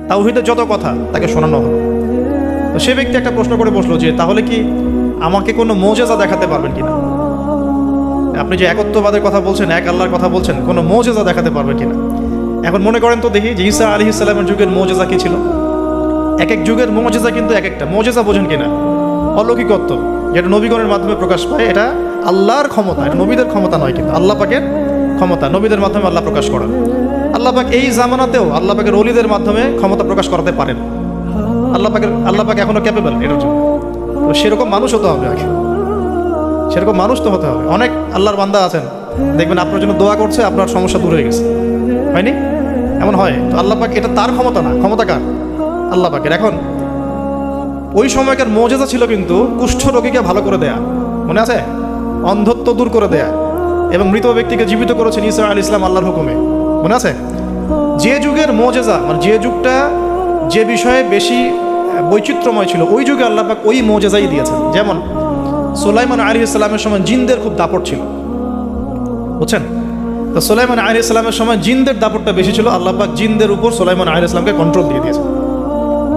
তাওহীদের যত কথা তাকে শোনানো হলো। তো সে ব্যক্তি একটা প্রশ্ন করে বসলো যে তাহলে কি আমাকে কোনো মুজিজা দেখাতে পারবেন কিনা? আপনি যে একত্ববাদের কথা বলছেন, এক আল্লাহর কথা বলছেন, কোনো মুজিজা দেখাতে পারবেন কিনা? এখন মনে করেন তো দেখি যে ঈসা আলাইহিস সালামের যুগের মুজিজা কি ছিল। এক এক যুগের মুজিজা কিন্তু এক একটা মুজিজা, বোঝেন কিনা? অলৌকিকত্ব যেটা নবীগণের মাধ্যমে প্রকাশ পায়, এটা আল্লাহর ক্ষমতা, এটা নবীদের ক্ষমতা নয়, কিন্তু আল্লাহ পাকের ক্ষমতা, নবীদের মাধ্যমে আল্লাহ প্রকাশ করেন। আল্লাহ পাক এই জামানাতেও আল্লাহ পাকের ওলিদের মাধ্যমে ক্ষমতা প্রকাশ করাতে পারেন। আল্লাহ পাক এখনো ক্যাপেবল এটার জন্য। তো সেরকম মানুষ হতে হবে আগে, সেরকম মানুষ তো হতে হবে। অনেক আল্লাহর বান্দা আছেন, দেখবেন আপনার জন্য দোয়া করছে, আপনার সমস্যা দূর হয়ে গেছে, হয়নি? এমন হয়। তো আল্লাহ পাক, এটা তার ক্ষমতা না, ক্ষমতা কার? আল্লাহ পাকের। এখন ওই সময়কার মুজিজা ছিল কিন্তু কুষ্ঠ রোগীকে ভালো করে দেয়া, মনে আছে? অন্ধত্ব দূর করে দেয়া, এবং মৃত ব্যক্তিকে জীবিত করেছেন ঈসা আলাইহিস সালাম আল্লাহর হুকুমে, মনে আছে? যে যুগের মুজিজা, মানে যে যুগটা যে বিষয়ে বেশি বৈচিত্র্যময় ছিল, ওই যুগে আল্লাহ পাক ওই মুজিজাই দিয়েছেন। যেমন সুলাইমান আলাইহিস সালামের সময় জিনদের খুব দাপট ছিল, বুঝছেন? তো সুলাইমান আলাইহিস সালামের সময় জিনদের দাপটটা বেশি ছিল। আল্লাহ পাক জিনদের উপর সুলাইমান আলাইহিস সালামকে কন্ট্রোল দিয়ে দিয়েছেন।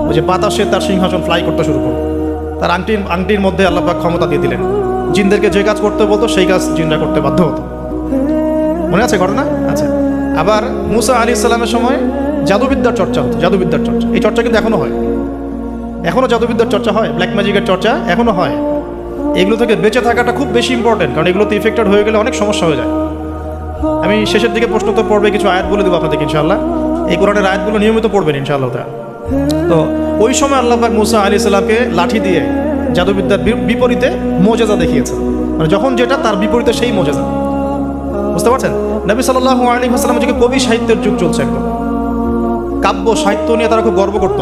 ওই যে বাতাসে তার সিংহাসন ফ্লাই করতে শুরু করল, তার আংটির মধ্যে আল্লাহ পাক ক্ষমতা দিয়ে দিলেন। জিনদেরকে যে কাজ করতে বলতো সেই কাজ জিনরা করতে বাধ্য হতো, মনে আছে ঘটনা? আচ্ছা। আবার মুসা আলাইহিস সালামের সময় জাদুবিদ্যার চর্চা হতো, জাদুবিদ্যার চর্চা। এই চর্চা কিন্তু এখনো হয়, এখনো জাদুবিদ্যার চর্চা হয়, ব্ল্যাক ম্যাজিকের চর্চা এখনো হয়। এগুলো থেকে বেঁচে থাকাটা খুব বেশি ইম্পর্টেন্ট, কারণ এগুলোতে ইফেক্টেড হয়ে গেলে অনেক সমস্যা হয়ে যায়। আমি শেষের দিকে প্রশ্ন তো পড়বে, কিছু আয়াত বলে দেবো আপনাদেরকে ইনশাআল্লাহ। এই কোরআনের আয়াতগুলো নিয়মিত পড়বেন ইনশাআল্লাহ। তো ওই সময় আল্লাহ পাক মুসা আলাইহিস সালামকে লাঠি দিয়ে জাদুবিদ্যার বিপরীতে মুজিজা দেখিয়েছেন, মানে যখন যেটা তার বিপরীতে সেই মুজিজা, বুঝতে পারছেন? নবী সাল্লাল্লাহু আলাইহি ওয়াসাল্লাম যুগে কবি সাহিত্যের যুগ চলছে, একদম কাব্য সাহিত্য নিয়ে তারা খুব গর্ব করত।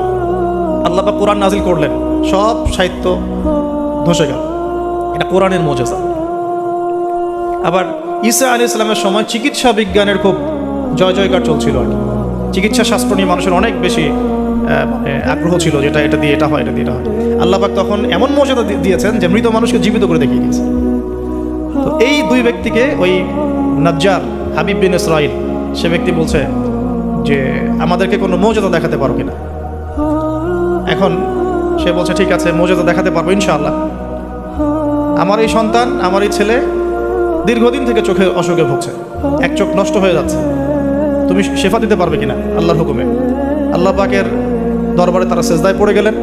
আল্লাহ পাক কোরআন নাজিল করলেন, সব সাহিত্য ধসে গেল, এটা কোরআনের মুজিজা। আবার ঈসা আলাইহিস সালামের সময় চিকিৎসা বিজ্ঞানের খুব জয় জয়কার চলছিল আর কি। চিকিৎসা শাস্ত্র নিয়ে মানুষের অনেক বেশি আগ্রহ ছিল, যেটা এটা দিয়ে এটা হয়, এটা দিয়ে এটা হয়। আল্লাহ পাক তখন এমন মর্যাদা দিয়েছেন যে মৃত মানুষকে জীবিত করে দেখিয়ে দিয়েছে। তো এই দুই ব্যক্তিকে ওই নাজ্জার হাবিব বিন ইসরাইল, সে ব্যক্তি বলছে যে আমাদেরকে কোনো মর্যাদা দেখাতে পারো কিনা। এখন সে বলছে ঠিক আছে, মর্যাদা দেখাতে পারবো ইনশাআল্লাহ। আমার এই সন্তান, আমার এই ছেলে দীর্ঘদিন থেকে চোখে অসুখে ভুগছে, এক চোখ নষ্ট হয়ে যাচ্ছে, তুমি শেফা দিতে পারবে কিনা আল্লাহর হুকুমে। আল্লাহ পাকের দরবারে তারা সেজদায় পড়ে গেলেন,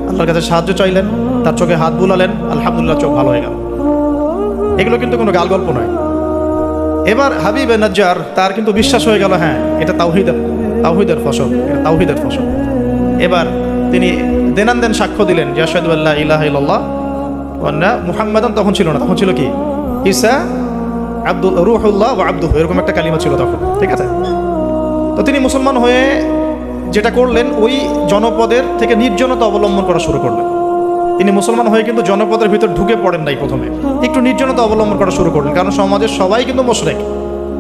আল্লাহর কাছে সাহায্য চাইলেন, তার চোখে হাত বুলালেন, আলহামদুলিল্লাহ চোখ ভালো হয়ে গেল। এগুলো কিন্তু কোনো গাল গল্প নয়। এবার হাবিব নাজ্জার, তার কিন্তু বিশ্বাস হয়ে গেল, হ্যাঁ এটা তাওহীদের ফসল, এটা তাওহীদের ফসল। এবার তিনি দেনান সাক্ষ্য দিলেন যে আশহাদু আল্লা ইলাহা ইল্লাল্লাহ ওয়া আন্না মুহাম্মাদান, তখন ছিল না, তখন ছিল কি ঈসা রূহুল্লাহ ওয়া আবদুহু, এরকম একটা কালিমা ছিল তখন, ঠিক আছে? তো তিনি মুসলমান হয়ে যেটা করলেন, ওই জনপদের থেকে নির্জনতা অবলম্বন করা শুরু করলেন। তিনি মুসলমান হয়ে কিন্তু জনপদের ভিতর ঢুকে পড়েন নাই, প্রথমে একটু নির্জনতা অবলম্বন করা শুরু করলেন, কারণ সমাজের সবাই কিন্তু মুশরিক।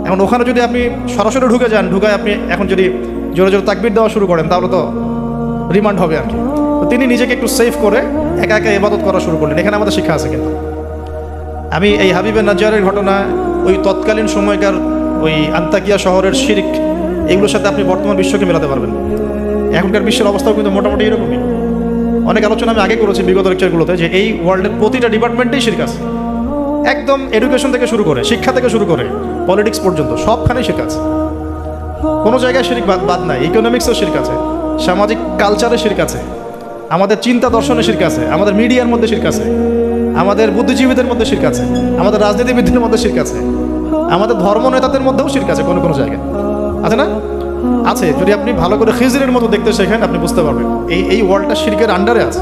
এখন ওখানে যদি আপনি সরাসরি ঢুকে যান, ঢুকায় আপনি এখন যদি জোরে জোরে তাকবীর দেওয়া শুরু করেন, তাহলে তো রিমান্ড হবে আর কি। তো তিনি নিজেকে একটু সেফ করে একা একা ইবাদত করা শুরু করলেন। এখানে আমাদের শিক্ষা আছে কিন্তু। আমি এই হাবিবে নাজ্জারের ঘটনা, ওই তৎকালীন সময়কার ওই আন্তাকিয়া শহরের শিরক, এগুলোর সাথে আপনি বর্তমান বিশ্বকে মেলাতে পারবেন। এখনকার বিশ্বের অবস্থাও কিন্তু মোটামুটি এরকমই। অনেক আলোচনা আমি আগে করেছি বিগত লেকচারগুলোতে, যে এই ওয়ার্ল্ডের প্রতিটা ডিপার্টমেন্টেই শিরক আছে, একদম এডুকেশন থেকে শুরু করে, শিক্ষা থেকে শুরু করে পলিটিক্স পর্যন্ত সবখানেই শিরক আছে। কোনো জায়গায় শিরক বাদ নাই। ইকোনমিক্সেও শিরক আছে, সামাজিক কালচারে শিরক আছে, আমাদের চিন্তা দর্শনে শিরক আছে, আমাদের মিডিয়ার মধ্যে শিরক আছে, আমাদের বুদ্ধিজীবীদের মধ্যে শিরক আছে, আমাদের রাজনীতিবিদদের মধ্যে শিরক আছে, আমাদের ধর্ম নেতাদের মধ্যেও শিরক আছে কোনো কোনো জায়গায়, আছে না? আছে। যদি আপনি ভালো করে খিজরের মতো দেখতে শেখেন, আপনি বুঝতে পারবেন এই ওয়ার্ল্ডটা শিরকের আন্ডারে আছে।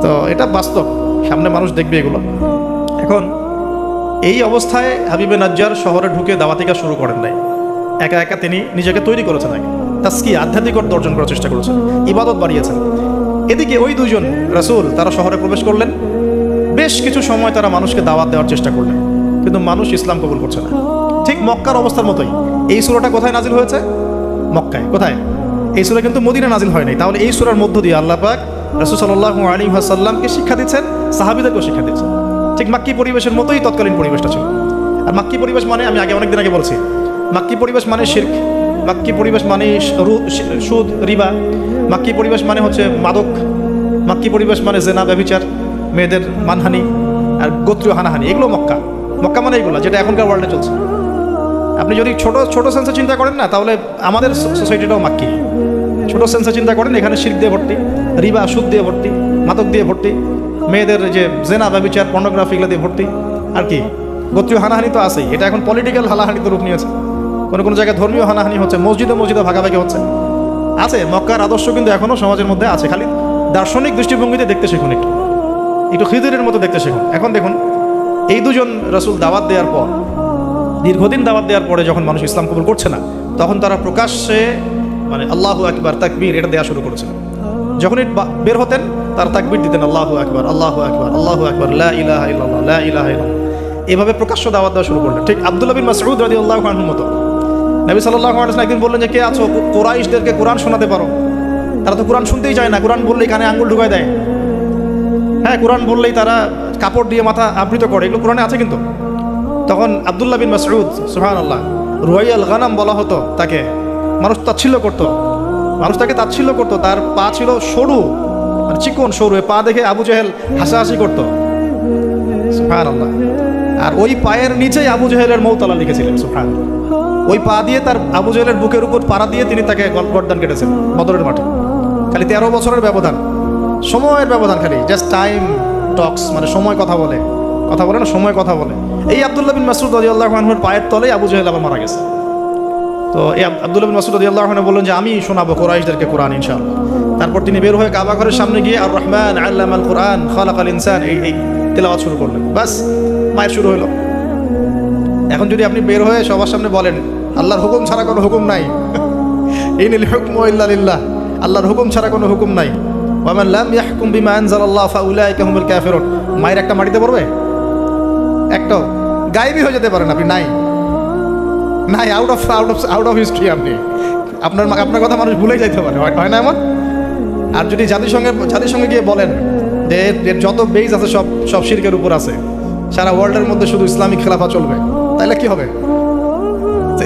তো এটা বাস্তব, সামনে মানুষ দেখবে এগুলো। এখন এই অবস্থায় হাবিবে নাজ্জার শহরে ঢুকে দাওয়াতি কাজ শুরু করেন নাই, একা একা তিনি নিজেকে তৈরি করেছেন, আগে তাসকিয়া আধ্যাত্মিকতা অর্জন করার চেষ্টা করেছেন, ইবাদত বাড়িয়েছেন। এদিকে ওই দুইজন রাসূল তারা শহরে প্রবেশ করলেন, বেশ কিছু সময় তারা মানুষকে দাওয়াত দেওয়ার চেষ্টা করলেন, কিন্তু মানুষ ইসলাম কবুল করছে না। ঠিক মক্কার অবস্থার মতোই। এই সূরাটা কোথায় নাজিল হয়েছে? মক্কায়। কোথায়? এই সূরা কিন্তু মদিনা নাজিল হয় নাই। তাহলে এই সূরার মধ্য দিয়ে আল্লাহ পাক রাসূল সাল্লাল্লাহু আলাইহি ওয়াসাল্লামকে শিক্ষা দিচ্ছেন, সাহাবীদেরকেও শিক্ষা দিচ্ছেন। ঠিক মাক্কি পরিবেশের মতোই তৎকালীন পরিবেশটা ছিল। আর মাক্কি পরিবেশ মানে, আমি অনেকদিন আগে বলছি, মাক্কি পরিবেশ মানে শিরক, মাক্কি পরিবেশ মানে সুদ, রিবা। মাক্কি পরিবেশ মানে হচ্ছে মাদক। মাক্কি পরিবেশ মানে জেনা, ব্যভিচার, মেয়েদের মানহানি আর গোত্রীয় হানাহানি, এগুলো মক্কা। মক্কা মানে এগুলো যেটা এখনকার ওয়ার্ল্ডে চলছে। আপনি যদি ছোট ছোট সেন্সে চিন্তা করেন না, তাহলে আমাদের সোসাইটিটাও মাক্কি। ছোট সেন্সে চিন্তা করেন, এখানে শিরক দিয়ে ভর্তি, রিবা সুদ দিয়ে ভর্তি, মাদক দিয়ে ভর্তি, মেয়েদের যে জেনা, ব্যভিচার, পর্নোগ্রাফি এগুলো দিয়ে ভর্তি। আর কি গোত্রীয় হানাহানি তো আছেই, এটা এখন পলিটিক্যাল হানাহানিতে রূপ নিয়েছে। কোনো কোনো জায়গায় ধর্মীয় হানাহানি হচ্ছে, মসজিদে মসজিদে ভাগাভাগি হচ্ছে। আছে মক্কার আদর্শ কিন্তু এখনও সমাজের মধ্যে আছে, খালি দার্শনিক দৃষ্টিভঙ্গিতে দেখতে শিখুন, একটু একটু খিদিরের মতো দেখতে শিখুন। এখন দেখুন, এই দুজন রাসূল দাওয়াত দেওয়ার পর, দীর্ঘদিন দাওয়াত দেওয়ার পরে যখন মানুষ ইসলাম কবুল করছে না, তখন তারা প্রকাশ্যে মানে আল্লাহু আকবার, তাকবীর এটা দেওয়া শুরু করেছিল। যখনই বের হতেন তারা তাকবীর দিতেন, আল্লাহু আকবার, আল্লাহু আকবার, আল্লাহু আকবার, লা ইলাহা ইল্লাল্লাহ, লা ইলাহা ইল্লাল্লাহ, এভাবে প্রকাশ্য দাওয়াত দেওয়া শুরু করলেন। ঠিক আব্দুল্লাহ বিন মাসউদ রাদিয়াল্লাহু আনহুর মতো। নবী সাল্লাল্লাহু আলাইহি ওয়াসাল্লাম একদিন বললেন যে, কে আছো কুরাইশদেরকে কোরআন শোনাতে পারো? তারা তো কোরআন শুনতেই চায় না, কোরআন বললেই কানে আঙ্গুল ঢুকায় দেয়। হ্যাঁ, কোরআন বললেই তারা কাপড় দিয়ে মাথা আবৃত করে, এগুলো কোরআনে আছে কিন্তু। তখন আব্দুল্লাহ বিন মাসউদ, সুবহানাল্লাহ, রুয়াইয়াল গানাম বলা হতো তাকে। মানুষ তাচ্ছিল্য করতো, মানুষ তাকে তাচ্ছিল্য করতো। তার পা ছিল সরু, মানে চিকন সরু, পা দেখে আবু জেহেল হাসাহাসি করতো, সুবহানাল্লাহ। আর ওই পায়ের নিচেই আবু জেহেলের মৌতালা লিখেছিলেন, সুবহানাল্লাহ। ওই পা দিয়ে তার আবু জেহেলের বুকের উপর পাড়া দিয়ে তিনি তাকে গর্দান কেটেছেন বদরের মাঠে। খালি 13 বছরের ব্যবধান, সময়ের ব্যবধান, খালি জাস্ট টাইম টক্স, মানে সময় কথা বলে, কথা বলে না, সময় কথা বলে। এই আব্দুল্লাহ বিন মাসউদ রাদিয়াল্লাহু আনহুর পায়ের তলেই আবু জেহেল আবার মারা গেছে। তো এই আব্দুল্লাহ বিন মাসউদ রাদিয়াল্লাহু আনহু বললেন যে, আমি শোনাবো কুরাইশদেরকে কোরআন ইনশাআল্লাহ। তারপর তিনি বের হয়ে কাবা ঘরের সামনে গিয়ে আর রহমান আল্লামাল কোরআন খালাকাল ইনসান এই তেলাওয়াত শুরু করলেন। বাস, মায়ের শুরু হলো। এখন যদি আপনি বের হয়ে সবার সামনে বলেন, আল্লাহর হুকুম ছাড়া কোনো হুকুম নাই, ইনিল হুকমু ইল্লা লিল্লাহ, আল্লাহর হুকুম ছাড়া কোনো হুকুম নাই, ওয়া মান লাম ইয়াহকুম বিমা আনজালাল্লাহ ফাউলাইকা হুমুল কাফিরুন, মায়ের একটা মাটিতে পড়বে? একটাও গায়েবই হয়ে যেতে পারেন আপনি, নাই নাই, আউট অফ হিস্ট্রি। আপনি আপনার কথা মানুষ ভুলেই যাইতে পারে, হয় না এমন? আর যদি জাতিসংঘে গিয়ে বলেন যে যত বেজ আছে সব শিরকের উপর আছে, সারা ওয়ার্ল্ডের মধ্যে শুধু ইসলামিক খেলাফা চলবে, তাইলে কি হবে?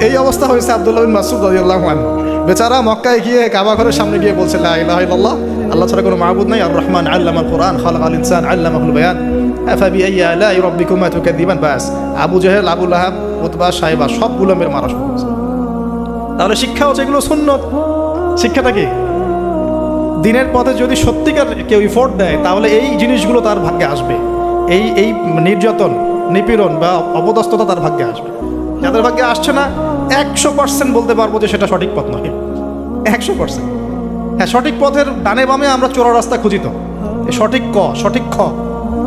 এই অবস্থা হয়েছে আব্দুল্লাহ বিন মাসউদ রাদিয়াল্লাহু আনহু। বেচারা মক্কায় গিয়ে কাবা ঘরের সামনে গিয়ে বলছে, লা ইলাহা ইল্লাল্লাহ, আল্লাহ ছাড়া কোনো মাবুদ নাই, আর রহমান আল্লামাল কোরআন খালাকাল ইনসান আল্লামাহুল বায়ান আফাবিআইয়ি আলাই রাব্বিকুমা তুকাযযিবান। বাস, আবু জেহেল, আবু লাহাব, উতবা, সাইবা সবগুলো মেরে মারা শুরু করেছে। তাহলে শিক্ষা হচ্ছে এগুলো সুন্নত। শিক্ষাটা কি? দিনের পথে যদি সত্যিকার কেউ ইফোর্ট দেয়, তাহলে এই জিনিসগুলো তার ভাগ্যে আসবে। এই নির্যাতন, নিপীড়ন বা অপদস্থতা তার ভাগ্যে আসবে। যাদের ভাগ্যে আসছে না, 100% বলতে পারবো যে সেটা সঠিক পথ নয়, 100%। হ্যাঁ, সঠিক পথের ডানে বামে আমরা চোরা রাস্তা খুঁজি তো, সঠিক ক, সঠিক খ,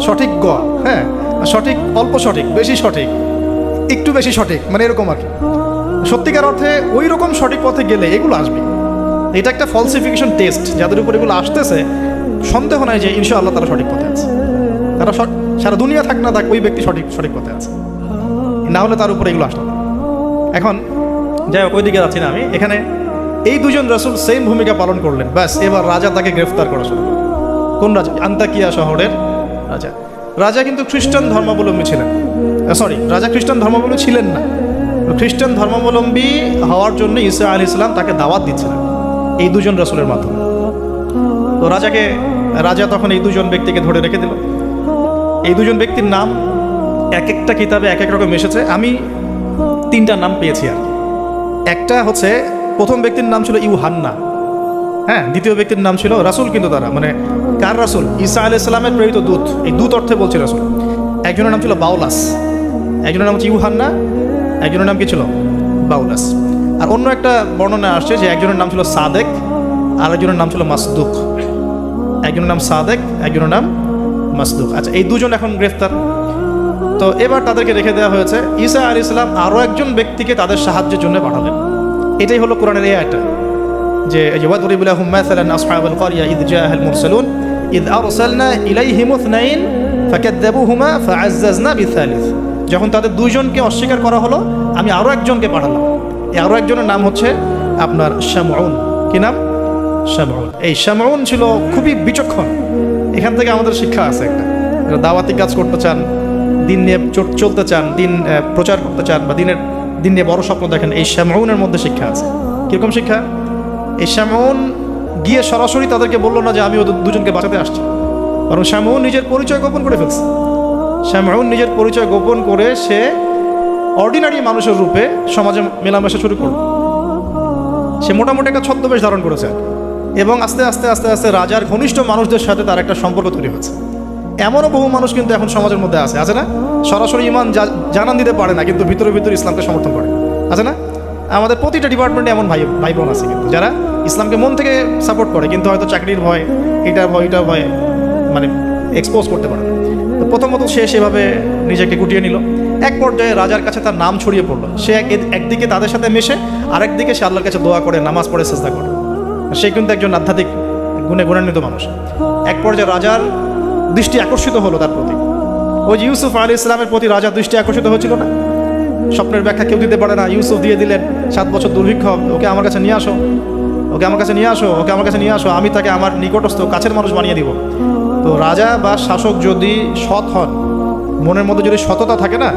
সঠিক গ, হ্যাঁ, সঠিক অল্প সঠিক, বেশি সঠিক, একটু বেশি সঠিক, মানে এরকম আর কি। সত্যিকার অর্থে ওই রকম সঠিক পথে গেলে এগুলো আসবে। এটা একটা ফলসিফিকেশন টেস্ট, যাদের উপর এগুলো আসতেছে সন্দেহ নাই যে ইনশাআল্লাহ তারা সঠিক পথে আছে। তারা সারা দুনিয়া থাক না থাক, ওই ব্যক্তি সঠিক পথে আছে, না হলে তার উপরে এগুলো আসতো না। এখন যাই হোক, ওইদিকে যাচ্ছি না আমি। এখানে এই দুজন রাসূল সেম ভূমিকা পালন করলেন। ব্যাস, এবার রাজা তাকে গ্রেফতার করা শুরু করলেন। কোন রাজা? আন্তাকিয়া শহরের রাজা। রাজা কিন্তু খ্রিস্টান ধর্মাবলম্বী ছিলেন। রাজা খ্রিস্টান ধর্মাবলম্বী ছিলেন না। খ্রিস্টান ধর্মাবলম্বী হওয়ার জন্য ঈসা আলাইহিস সালাম তাকে দাওয়াত দিচ্ছিলেন এই দুজন রাসূলের মাধ্যমে। তো রাজা তখন এই দুজন ব্যক্তিকে ধরে রেখে দিল। এই দুজন ব্যক্তির নাম এক একটা কিতাবে এক এক রকম এসেছে। আমি 3টা নাম পেয়েছি আর কি। একটা হচ্ছে, প্রথম ব্যক্তির নাম ছিল ইউহান্না, হ্যাঁ। দ্বিতীয় ব্যক্তির নাম ছিল রাসূল, কিন্তু তারা মানে কার রাসূল? ঈসা আলাইহিস সালামের প্রেরিত দূত। এই দূত অর্থে বলছে রাসূল। একজনের নাম ছিল বাউলাস, একজনের নাম হচ্ছে ইউহান্না, একজনের নাম কি ছিল? বাউলাস। আর অন্য একটা বর্ণনা আসছে যে একজনের নাম ছিল সাদেক, আর একজনের নাম ছিল মাসদুক। একজনের নাম সাদেক, একজনের নাম মাসদুক। আচ্ছা, এই দুজন এখন গ্রেফতার। তো এবার তাদেরকে রেখে দেওয়া হয়েছে। ঈসা আলাইহিস সালাম আরও একজন ব্যক্তিকে তাদের সাহায্যের জন্য পাঠালেন। এটাই হলো কোরআনের এই আয়াতটা, যে ওয়াদরিব লাহুম মাসালান আসহাবাল ক্বরিয়া ইয জাআল মুরসালুন ইয আরসালনা ইলাইহিম ইসনাইন ফাকাযযাবুহুমা ফাআজ্জাজনা বিসালিস। যখন তাদের দুইজনকে অস্বীকার করা হলো, আমি আরও একজনকে পাঠালাম। এই আরও একজনের নাম হচ্ছে আপনার শামউন। কি নাম? শামউন। এই শামউন ছিল খুবই বিচক্ষণ। এখান থেকে আমাদের শিক্ষা আছে একটা। দাওয়াতি কাজ করতে চান, দিন নিয়ে চলতে চান, দিন প্রচার করতে চান, বা দিন নিয়ে বড় স্বপ্ন দেখেন, এই শামউনের মধ্যে শিক্ষা আছে। কীরকম শিক্ষা? এই শামউন গিয়ে সরাসরি তাদেরকে বললো না যে আমি ওদের দুজনকে বাঁচাতে আসছি, কারণ শামউন নিজের পরিচয় গোপন করে ফেলছে। শামউন নিজের পরিচয় গোপন করে সে অর্ডিনারি মানুষের রূপে সমাজে মেলামেশা শুরু করল। সে মোটামুটি একটা ছদ্মবেশ ধারণ করেছে এবং আস্তে আস্তে আস্তে আস্তে রাজার ঘনিষ্ঠ মানুষদের সাথে তার একটা সম্পর্ক তৈরি হয়েছে। এমনও বহু মানুষ কিন্তু এখন সমাজের মধ্যে আছে না, সরাসরি ইমান জানান দিতে পারে না কিন্তু ভিতরে ভিতরে ইসলামকে সমর্থন করে, আছে না? আমাদের প্রতিটা ডিপার্টমেন্টে এমন ভাই বোন আছে কিন্তু যারা ইসলামকে মন থেকে সাপোর্ট করে, কিন্তু হয়তো চাকরির ভয়, এটার ভয় মানে এক্সপোজ করতে পারে না। তো প্রথমত সে সেভাবে নিজেকে গুটিয়ে নিল। এক পর্যায়ে রাজার কাছে তার নাম ছড়িয়ে পড়লো। সে একদিকে তাদের সাথে মেশে, আরেকদিকে সে আল্লাহর কাছে দোয়া করে, নামাজ পড়ে, সিজদা করে। সে কিন্তু একজন আধ্যাত্মিক গুণান্বিত মানুষ। এক পর্যায়ে রাজার দৃষ্টি আকর্ষিত হলো তার প্রতি। ওই যে ইউসুফ আলাইহিস সালামের প্রতি রাজার দৃষ্টি আকর্ষিত হয়েছিল না? স্বপ্নের ব্যাখ্যা কেউ দিতে পারে না, ইউসুফ দিয়ে দিলেন। 7 বছর দুর্ভিক্ষ, ওকে আমার কাছে নিয়ে আসো, ওকে আমার কাছে নিয়ে আসো, ওকে আমার কাছে নিয়ে আসো, আমি তাকে আমার নিকটস্থ কাছের মানুষ বানিয়ে দিব। তো রাজা বা শাসক যদি সৎ হন, মনের মধ্যে যদি সততা থাকে না,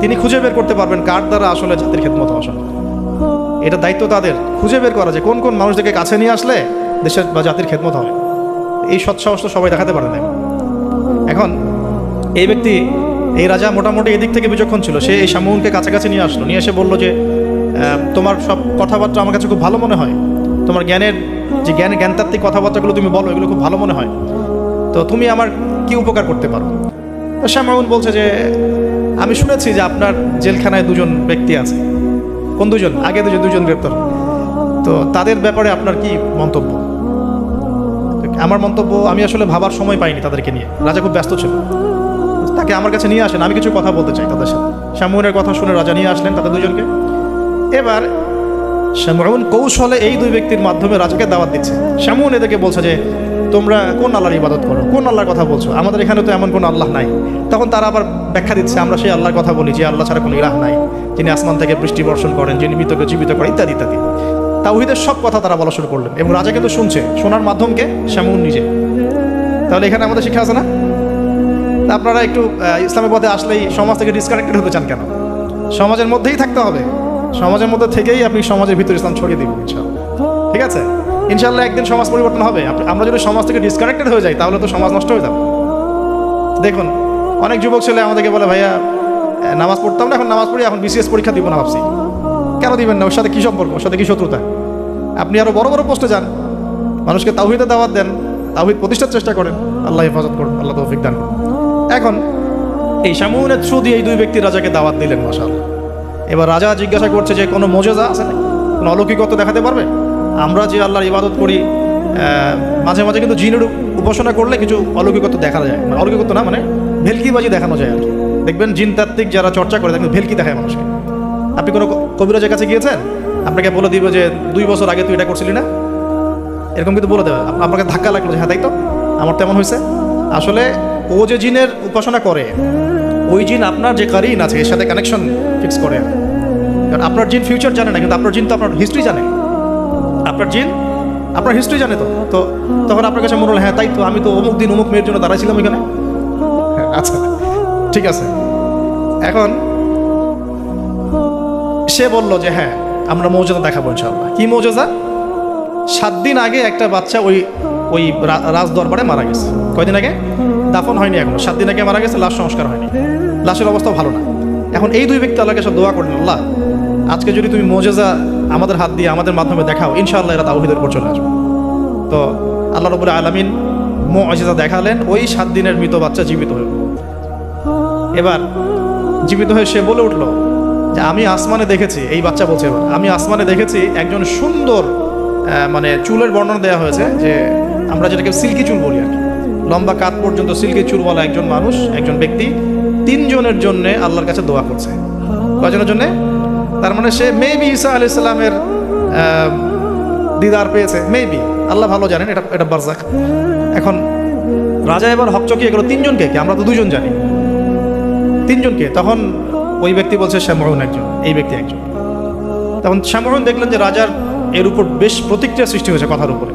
তিনি খুঁজে বের করতে পারবেন কার দ্বারা আসলে জাতির খেদমত হওয়া সম্ভব। এটা দায়িত্ব তাদের খুঁজে বের করা যে কোন কোন মানুষদেরকে কাছে নিয়ে আসলে দেশের বা জাতির খেদমত হবে। এই সৎসাহস তো সবাই দেখাতে পারে না। এখন এই ব্যক্তি, এই রাজা মোটামুটি এদিক থেকে বিচক্ষণ ছিল। সে এই শামউনকে কাছাকাছি নিয়ে আসলো, নিয়ে এসে বললো যে তোমার সব কথাবার্তা আমার কাছে খুব ভালো মনে হয়, তোমার জ্ঞানতাত্ত্বিক কথাবার্তাগুলো তুমি বলো, এগুলো খুব ভালো মনে হয়, তো তুমি আমার কি উপকার করতে পারো? তো শামউন বলছে যে আমি শুনেছি যে আপনার জেলখানায় 2জন ব্যক্তি আছে। কোন 2জন? আগে 2জন গ্রেপ্তার। তো তাদের ব্যাপারে আপনার কি মন্তব্য? আমার মন্তব্য, আমি আসলে ভাবার সময় পাইনি তাদেরকে নিয়ে, রাজা খুব ব্যস্ত ছিল। তাকে আমার কাছে নিয়ে আসেন, আমি কিছু কথা বলতে চাই তাদের সাথে। শামউনের কথা শুনে রাজা নিয়ে আসলেন তাদের 2জনকে। এবার শামউন কৌশলে এই 2 ব্যক্তির মাধ্যমে রাজাকে দাওয়াত দিচ্ছে। শামউন এদেরকে বলছে যে তোমরা কোন আল্লাহর ইবাদত করো, কোন আল্লাহর কথা বলছো? আমাদের এখানে তো এমন কোনো আল্লাহ নাই। তখন তারা আবার ব্যাখ্যা দিচ্ছে, আমরা সেই আল্লাহর কথা বলি যে আল্লাহ ছাড়া কোনো ইলাহ নাই, যিনি আসমান থেকে বৃষ্টি বর্ষণ করেন, যিনি মৃতকে জীবিত করেন, ইত্যাদি ইত্যাদি। তাওহীদের সব কথা তারা বলা শুরু করলেন এবং রাজা কিন্তু শুনছে। শোনার মাধ্যমকে শামউন নিজে। তাহলে এখানে আমাদের শিক্ষা আছে না? আপনারা একটু ইসলামের পথে আসলেই সমাজ থেকে ডিসকানেক্টেড হতে চান কেন? সমাজের মধ্যেই থাকতে হবে। সমাজের মধ্যে থেকেই আপনি সমাজের ভিতরে ইসলাম ছড়িয়ে দিবেন ইনশাআল্লাহ। ঠিক আছে? ইনশাআল্লাহ একদিন সমাজ পরিবর্তন হবে। আমরা যদি সমাজ থেকে ডিসকানেক্টেড হয়ে যাই তাহলে তো সমাজ নষ্ট হয়ে যাবে। দেখুন, অনেক যুবক ছেলে আমাদেরকে বলে, ভাইয়া নামাজ পড়তাম না, এখন নামাজ পড়ি, এখন বিসিএস পরীক্ষা দিব না ভাবছি। কেন দিবেন না? ওর সাথে কী সম্পর্ক? ওর সাথে কী শত্রুতা? আপনি আরও বড় বড় পোস্টে যান, মানুষকে তাওহীদের দাওয়াত দেন, তাওহীদ প্রতিষ্ঠার চেষ্টা করেন। আল্লাহ হেফাজত করুন, আল্লাহ তৌফিক দান করুন। এখন এই শামউনের থ্রু দিয়ে এই 2 ব্যক্তি রাজাকে দাওয়াত দিলেন। মাশাআল্লাহ। এবার রাজা জিজ্ঞাসা করছে যে কোনো মুজিজা আছে না, কোনো অলৌকিকত্ব দেখাতে পারবে? আমরা যে আল্লাহর ইবাদত করি, মাঝে মাঝে কিন্তু জিনের উপাসনা করলে কিছু অলৌকিকত্ব দেখা যায়। মানে অলৌকিকত্ব না, মানে ভেলকিবাজি দেখানো যায় আর কি। দেখবেন জিনতাত্ত্বিক যারা চর্চা করে দেখবেন ভেলকি দেখায় মানুষকে। আপনি কোনো কবিরাজের কাছে গিয়েছেন, আপনাকে বলে দিবে যে 2 বছর আগে তুই এটা করছিলি না, এরকম কিন্তু বলে দেবে। আপনাকে ধাক্কা লাগলো যে হ্যাঁ তাই তো, আমার তেমন হয়েছে। আসলে ও যে জিনের উপাসনা করে, ওই জিন আপনার যে কারিন আছে এর সাথে কানেকশন ফিক্স করে। কারণ আপনার জিন ফিউচার জানে না, কিন্তু আপনার জিন তো আপনার হিস্ট্রি জানে। আপনার জিন আপনার হিস্ট্রি জানে। তো তখন আপনার কাছে মনে হলো হ্যাঁ তাই তো, আমি তো অমুক দিন অমুক মেয়ের জন্য দাঁড়াইছিলাম এখানে। আচ্ছা ঠিক আছে। এখন সে বলল যে হ্যাঁ আমরা মৌজাদা দেখাবো ইনশাআল্লাহ। কি মৌজাদা? 7 দিন আগে একটা বাচ্চা ওই রাজ দরবারে মারা গেছে। কয়দিন আগে? দাফন হয়নি এখনো, 7 দিন আগে মারা গেছে, লাশ সংস্কার হয়নি, লাশের অবস্থাও ভালো না। এখন এই 2 ব্যক্তি আল্লাহকে সব দোয়া করলেন, আল্লাহ আজকে যদি তুমি মুজিজা আমাদের হাত দিয়ে আমাদের মাধ্যমে দেখাও, ইনশাআল্লাহ এরা তাওহীদের উপর চলে আসবে। তো আল্লাহ রাব্বুল আলামিন মুজিজা দেখালেন, ওই 7 দিনের মৃত বাচ্চা জীবিত হয়ে। এবার জীবিত হয়ে সে বলে উঠলো যে আমি আসমানে দেখেছি, এই বাচ্চা বলছে, এবার আমি আসমানে দেখেছি একজন সুন্দর, মানে চুলের বর্ণনা দেওয়া হয়েছে যে আমরা যেটাকে সিল্কি চুল বলি আর কি, লম্বা কাত পর্যন্ত সিল্কি চুলওয়ালা একজন মানুষ, একজন ব্যক্তি 3 জনের জন্য আল্লাহর কাছে দোয়া করছে। কয়জনের জন্যে? তার মানে সে মেবি ঈসা আলাইহিস সালামের দিদার পেয়েছে, মেবি, আল্লাহ ভালো জানেন, এটা বারজাখ। এখন রাজা এবার হকচকিয়ে গেল, 3 জনকে কি? আমরা তো 2 জন জানি, 3 জনকে। তখন ওই ব্যক্তি বলছে শামউন একজন, এই ব্যক্তি একজন। তখন শামউন দেখলেন যে রাজার এর উপর বেশ প্রতিক্রিয়া সৃষ্টি হয়েছে কথার উপরে।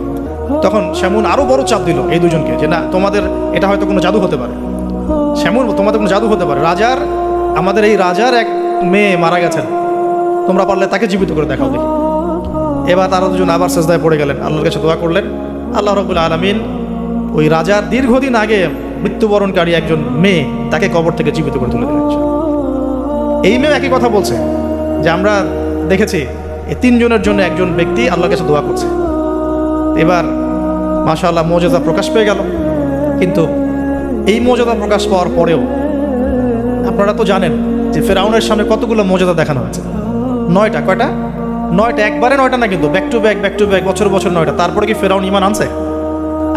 তখন শামউন আরো বড় চাপ দিল এই 2 জনকে যে না, তোমাদের এটা হয়তো কোনো জাদু হতে পারে। শামউন, তোমাদের কোনো জাদু হতে পারে, আমাদের এই রাজার এক মেয়ে মারা গেছেন, তোমরা পারলে তাকে জীবিত করে দেখাও দেখি। এবার তারা দুজন আবার সেজদায় পড়ে গেলেন, আল্লাহর কাছে দোয়া করলেন। আল্লাহ রাব্বুল আলামিন ওই রাজার দীর্ঘদিন আগে মৃত্যুবরণকারী একজন মেয়ে, তাকে কবর থেকে জীবিত করে তুলে দিলেন। এই মেয়ে একই কথা বলছে যে আমরা দেখেছি এই তিনজনের জন্য একজন ব্যক্তি আল্লাহর কাছে দোয়া করছে। এবার মাশাআল্লাহ মুজিজা প্রকাশ পেয়ে গেল। কিন্তু এই মুজিজা প্রকাশ পাওয়ার পরেও আপনারা তো জানেন যে ফেরাউনের সামনে কতগুলো মুজিজা দেখানো হয়েছে। 9টা, কয়টা? 9টা, একবারে 9টা না, কিন্তু ব্যাক টু ব্যাক বছর বছর 9টা। তারপরে কি ফেরাউন ঈমান আনছে?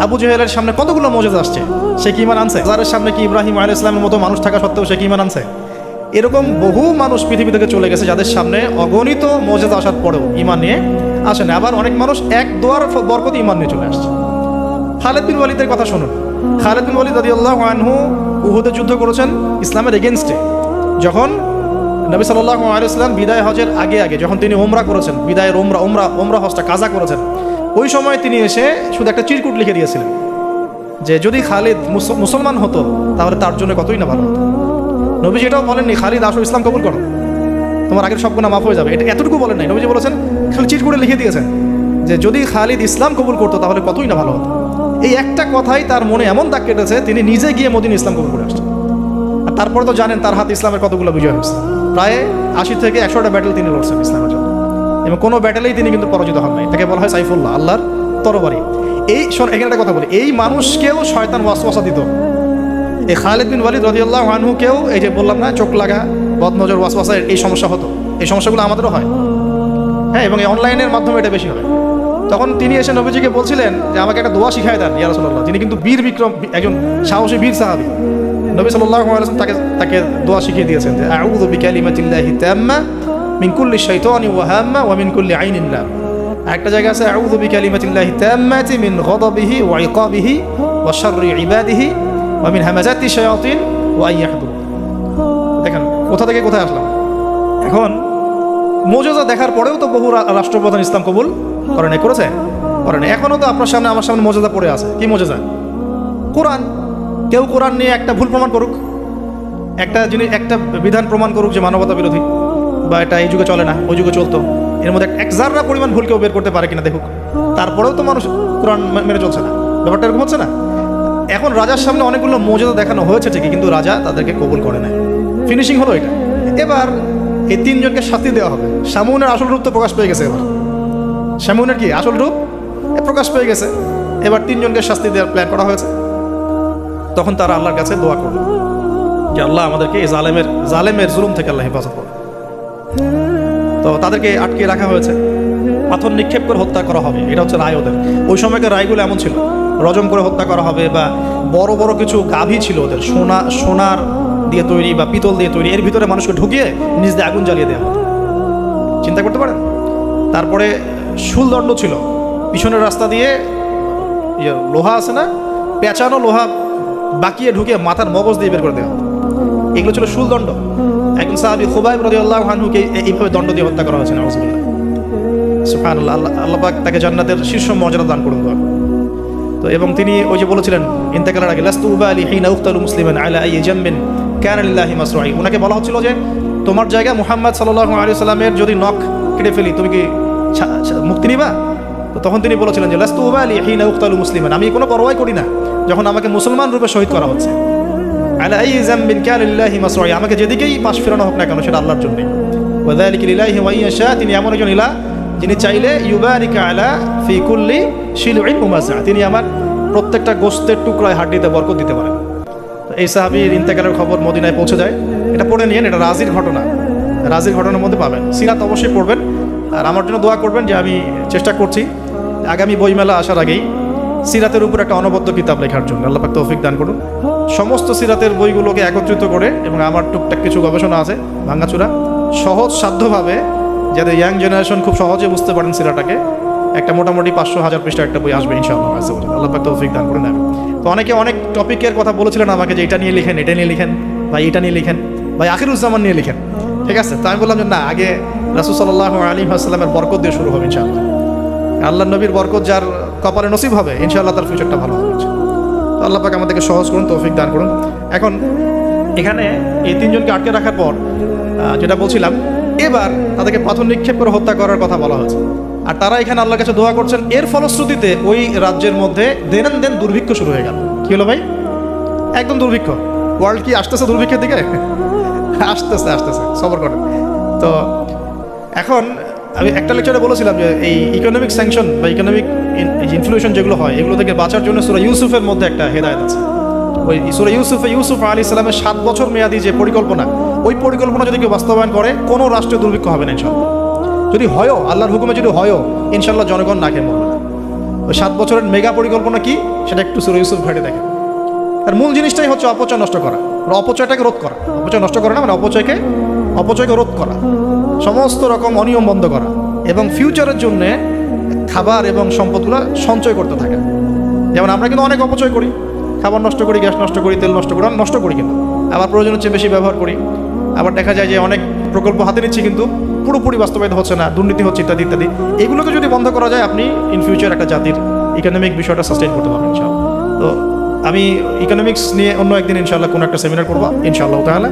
আবু জেহেলের সামনে কতগুলো মুজিজা আসছে, সে কি ঈমান আনছে? যার সামনে কি ইব্রাহিম আলাইহিস সালামের মতো মানুষ থাকা সত্ত্বেও সে কি ঈমান আনছে? এরকম বহু মানুষ পৃথিবী থেকে চলে গেছে যাদের সামনে অগণিত মুজিজা আসার পরেও ঈমান নিয়ে আসেন। আবার অনেক মানুষ এক দোয়ার বরকতে ঈমান নিয়ে চলে আসছে। খালিদ বিন ওয়ালিদের কথা শুনুন। খালিদ বিন ওয়ালিদ রাদিয়াল্লাহু আনহু উহুদে যুদ্ধ করেছেন ইসলামের এগেইনস্টে। যখন নবী সাল্লাল্লাহু আলাইহি ওয়াসাল্লাম বিদায় হজের আগে যখন তিনি ওমরা করেছেন, বিদায়ের ওমরা হজটা কাজা করেছেন, ওই সময় তিনি এসে শুধু একটা চিরকুট লিখে দিয়েছিলেন যে যদি খালিদ মুসলমান হতো তাহলে তার জন্য কতই না ভালো হতো। নবীজি এটাও বলেননি খালিদ আসো ইসলাম কবুল করো, তোমার আগের সব গুনাহ মাফ হয়ে যাবে, এটা এতটুকু বলেন নাই। নবীজি বলেছেন, খালি চিরকুটে লিখে দিয়েছেন যে যদি খালিদ ইসলাম কবুল করতো তাহলে কতই না ভালো হতো। এই একটা কথাই তার মনে এমন দাগ কেটেছে, তিনি নিজে গিয়ে মদিনা ইসলাম কবুল করে আসছেন। আর তারপরে তো জানেন তার হাতে ইসলামের কতগুলো বিজয় হয়েছে, প্রায় 80 থেকে 100টা ব্যাটেল তিনি লড়ছেন ইসলামের জন্য, এবং কোনো ব্যাটেলেই তিনি কিন্তু পরাজিত হন নাই। তাকে বলা হয় সাইফুল্লাহ, আল্লাহর তরবারি। এখানে একটা কথা বলি, এই মানুষকেও শয়তান ওয়াসওয়াসা দিত। এই খালিদ বিন ওয়ালিদ রাদিয়াল্লাহু আনহুকেও এই যে বললাম না, চোখ লাগা, বদনজর, ওয়াসওয়াসা, এই সমস্যা হতো। এই সমস্যাগুলো আমাদেরও হয়, হ্যাঁ, এবং এই অনলাইনের মাধ্যমে এটা বেশি হয়। তখন তিনি এসে নবীজিকে বলছিলেন যে আমাকে একটা দোয়া শিখায় দেন ইয়া রাসূলুল্লাহ। তিনি কিন্তু বীর বিক্রম, একজন সাহসী বীর সাহাবী। নবী সাল্লাল্লাহু আলাইহি ওয়াসাল্লাম তাকে দোয়া শিখিয়ে দিয়েছেন যে আউযু বিকালিমাতিল্লাহি তাম্মা মিন কুল্লি শাইতানি ওয়া হাম্মা ওয়া মিন কুল্লি আইনিন লাম। একটা জায়গা আছে আউযু বিকালিমাতিল্লাহি তাম্মাতি মিন গাদাবিহি ওয়া ইকাবিহি ওয়া শাররি ইবাদিহি ওয়া মিন হামাজাতি শায়াতিন ওয়া আইয়াহদুর। দেখেন কোথা থেকে কোথায় আসলাম। এখন মুজিজা দেখার পরেও তো বহু রাষ্ট্রপ্রধান ইসলাম কবুল করে নাই, করেছে? করে নাই। এখনও তো আপনার সামনে আমার সামনে মুজিজা পড়ে আছে। কি মুজিজা? কোরআন। কেউ কোরআন নিয়ে একটা ভুল প্রমাণ করুক, একটা জিনিস, একটা বিধান প্রমাণ করুক যে মানবতা বিরোধী বা এটা এই যুগে চলে না, ওই যুগে চলতো, এর মধ্যে এক জাররা পরিমাণ ভুল কেউ বের করতে পারে কিনা দেখুক। তারপরেও তো মানুষ কোরআন মেনে চলছে না। ব্যাপারটা এরকম হচ্ছে না? এখন রাজার সামনে অনেকগুলো মুজিজা দেখানো হয়েছে ঠিকই, কিন্তু রাজা তাদেরকে কবুল করে নাই। ফিনিশিং হলো এটা। এবার এই তিনজনকে শাস্তি দেওয়া হবে। শামউনের আসল রূপ তো প্রকাশ পেয়ে গেছে। এবার শামউনের কি আসল রূপ প্রকাশ পেয়ে গেছে। এবার তিনজনকে শাস্তি দেওয়ার প্ল্যান করা হয়েছে। তখন তারা আল্লাহর কাছে দোয়া করল যে আল্লাহ আমাদেরকে এই জালেমের জুলুম থেকে আল্লাহ হেফাজত করবে। তো তাদেরকে আটকে রাখা হয়েছে, পাথর নিক্ষেপ করে হত্যা করা হবে, এটা হচ্ছে রায় ওদের। ওই সময়কার রায়গুলো এমন ছিল, রজম করে হত্যা করা হবে, বা বড় বড় কিছু গাভী ছিল ওদের, সোনার দিয়ে তৈরি বা পিতল দিয়ে তৈরি, এর ভিতরে মানুষকে ঢুকিয়ে নিজ দিয়ে আগুন জ্বালিয়ে দেওয়া হতো। চিন্তা করতে পারেন। তারপরে শুলদণ্ড ছিল, পিছনের রাস্তা দিয়ে লোহা আছে না, পেঁচানো লোহা বাকিয়ে ঢুকিয়ে মাথার মগজ দিয়ে বের করে দেওয়া হতো। এগুলো ছিল শুলদণ্ড। একজন সাহাবী খুবাইব রাদিয়াল্লাহু আনহুকে এইভাবে দণ্ড দিয়ে হত্যা করা হয়েছে। নাউযুবিল্লাহ, সুবহানাল্লাহ। আল্লাহ পাক তাকে জান্নাতের শীর্ষ মর্যাদা দান করুন। তো এবং তিনি ওই যে বলেছিলেন ইন্তেকালের আগে, লাস্তু উবালি হিনা উক্তালু মুসলিমান আলা আইয়ি জামবিন কানা লিল্লাহি মাসরুই। ওনাকে বলা হচ্ছিল যে তোমার জায়গা মুহাম্মদ সাল্লাল্লাহু আলাইহি সাল্লামের যদি নখ কেটে ফেলি তুমি কি মুক্তি নিবা? তো তখন তিনি বলেছিলেন যে লাস্তু উবালি হিনা উক্তালু মুসলিমান, আমি কোনো পরোয়াই করি না যখন আমাকে মুসলমান রূপে শহীদ করা হচ্ছে। আলা আইয়ি জামবিন কানা লিল্লাহি মাসরুই, আমাকে যেদিকেই পাশ ফেরানো হোক না কেন সেটা আল্লাহর জন্য। ওয়া যালিকা লিল্লাহি ওয়া ইয়াশা, তিনি এমন একজন ইলাহ যিনি চাইলে ইউবারিকা আলা ফি কুল্লি শিলউইন মুমাজ্জা, তিনি আমার প্রত্যেকটা গোস্তের টুকরায় হাড্ডিতে বরকত দিতে পারেন। তো এই সাহাবীর ইন্তেকালের খবর মদিনায় পৌঁছে যায়। এটা পড়ে নিয়েন, এটা রাজির ঘটনা, রাজির ঘটনার মধ্যে পাবেন। সিরাত অবশ্যই পড়বেন, আর আমার জন্য দোয়া করবেন যে আমি চেষ্টা করছি আগামী বইমেলা আসার আগেই সিরাতের উপর একটা অনবদ্য কিতাব লেখার জন্য। আল্লাহ পাক তৌফিক দান করুন। সমস্ত সিরাতের বইগুলোকে একত্রিত করে, এবং আমার টুকটাক কিছু গবেষণা আছে ভাঙাচুরা, সহজ সাধ্যভাবে যাতে ইয়াং জেনারেশন খুব সহজে বুঝতে পারেন সিরাটাকে, একটা মোটামুটি 500-1000 পৃষ্ঠার একটা বই আসবে ইনশাআল্লাহ। আল্লাহ পাক তৌফিক দান করে নেবেন। তো অনেকে অনেক টপিকের কথা বলেছিলেন আমাকে যে এটা নিয়ে লিখেন, এটা নিয়ে লিখেন, ভাই এটা নিয়ে লিখেন, ভাই আখিরুজ্জামান নিয়ে লিখেন। ঠিক আছে, তো আমি বললাম যে না, আগে রাসূল সাল্লাল্লাহু আলাইহি ওয়াসাল্লামের বরকত দিয়ে শুরু হবে ইনশাআল্লাহ। আল্লাহ নবীর বরকত যার কপালে নসিব হবে ইনশাআল্লাহ তার ফিউচারটা ভালো হবে। তো আল্লাহ পাক আমাদেরকে সহজ করুন, তৌফিক দান করুন। এখন এখানে এই তিনজনকে আটকে রাখার পর যেটা বলছিলাম, এবার তাদেরকে পাথর নিক্ষেপ করে হত্যা করার কথা বলা হয়েছে। আর তারা এখানে আল্লাহর কাছে দোয়া করছেন। এর ফলশ্রুতিতে ওই রাজ্যের মধ্যে দেন দুর্ভিক্ষ শুরু হয়ে গেল। কি হলো ভাই? একদম দুর্ভিক্ষ। ওয়ার্ল্ড কি আসতেছে দুর্ভিক্ষের দিকে? আসতেছে, সবর করেন। তো এখন আমি একটা লেকচারে বলেছিলাম যে এই ইকোনমিক স্যাংশন বা ইকোনমিক ইনফ্লুয়েশন যেগুলো হয়, এগুলো থেকে বাঁচার জন্য সূরা ইউসুফের মধ্যে একটা হেদায়েত আছে। ওই সূরা ইউসুফ আলাইহিস সালামের 7 বছর মেয়াদী যে পরিকল্পনা, ওই পরিকল্পনা যদি কেউ বাস্তবায়ন করে কোনো রাষ্ট্রে দুর্ভিক্ষ হবে না ইনশাআল্লাহ। যদি হয়ও, আল্লাহর হুকুমে যদি হয়ও, ইনশাআল্লাহ জনগণ না খেয়ে মরবে না। ওই 7 বছরের মেগা পরিকল্পনা কি, সেটা একটু সূরা ইউসুফ ঘাটে দেখেন। আর মূল জিনিসটাই হচ্ছে অপচয় নষ্ট করা, অপচয়টাকে রোধ করা। অপচয় নষ্ট করা না, মানে অপচয়কে রোধ করা, সমস্ত রকম অনিয়ম বন্ধ করা, এবং ফিউচারের জন্য খাবার এবং সম্পদগুলো সঞ্চয় করতে থাকা। যেমন আমরা কিন্তু অনেক অপচয় করি, খাবার নষ্ট করি, গ্যাস নষ্ট করি, তেল নষ্ট করি, নষ্ট করি, কিন্তু আবার প্রয়োজনের চেয়ে বেশি ব্যবহার করি। আবার দেখা যায় যে অনেক প্রকল্প হাতে নিচ্ছি কিন্তু পুরোপুরি বাস্তবায়িত হচ্ছে না, দুর্নীতি হচ্ছে, ইত্যাদি ইত্যাদি। এগুলোকে যদি বন্ধ করা যায়, আপনি ইন ফিউচার একটা জাতির ইকোনমিক বিষয়টা সাস্টেইন করতে পারবেন ইনশাআল্লাহ। তো আমি ইকোনমিক্স নিয়ে অন্য একদিন ইনশাআল্লাহ কোনো একটা সেমিনার করবো ইনশাআল্লাহ তাআলা।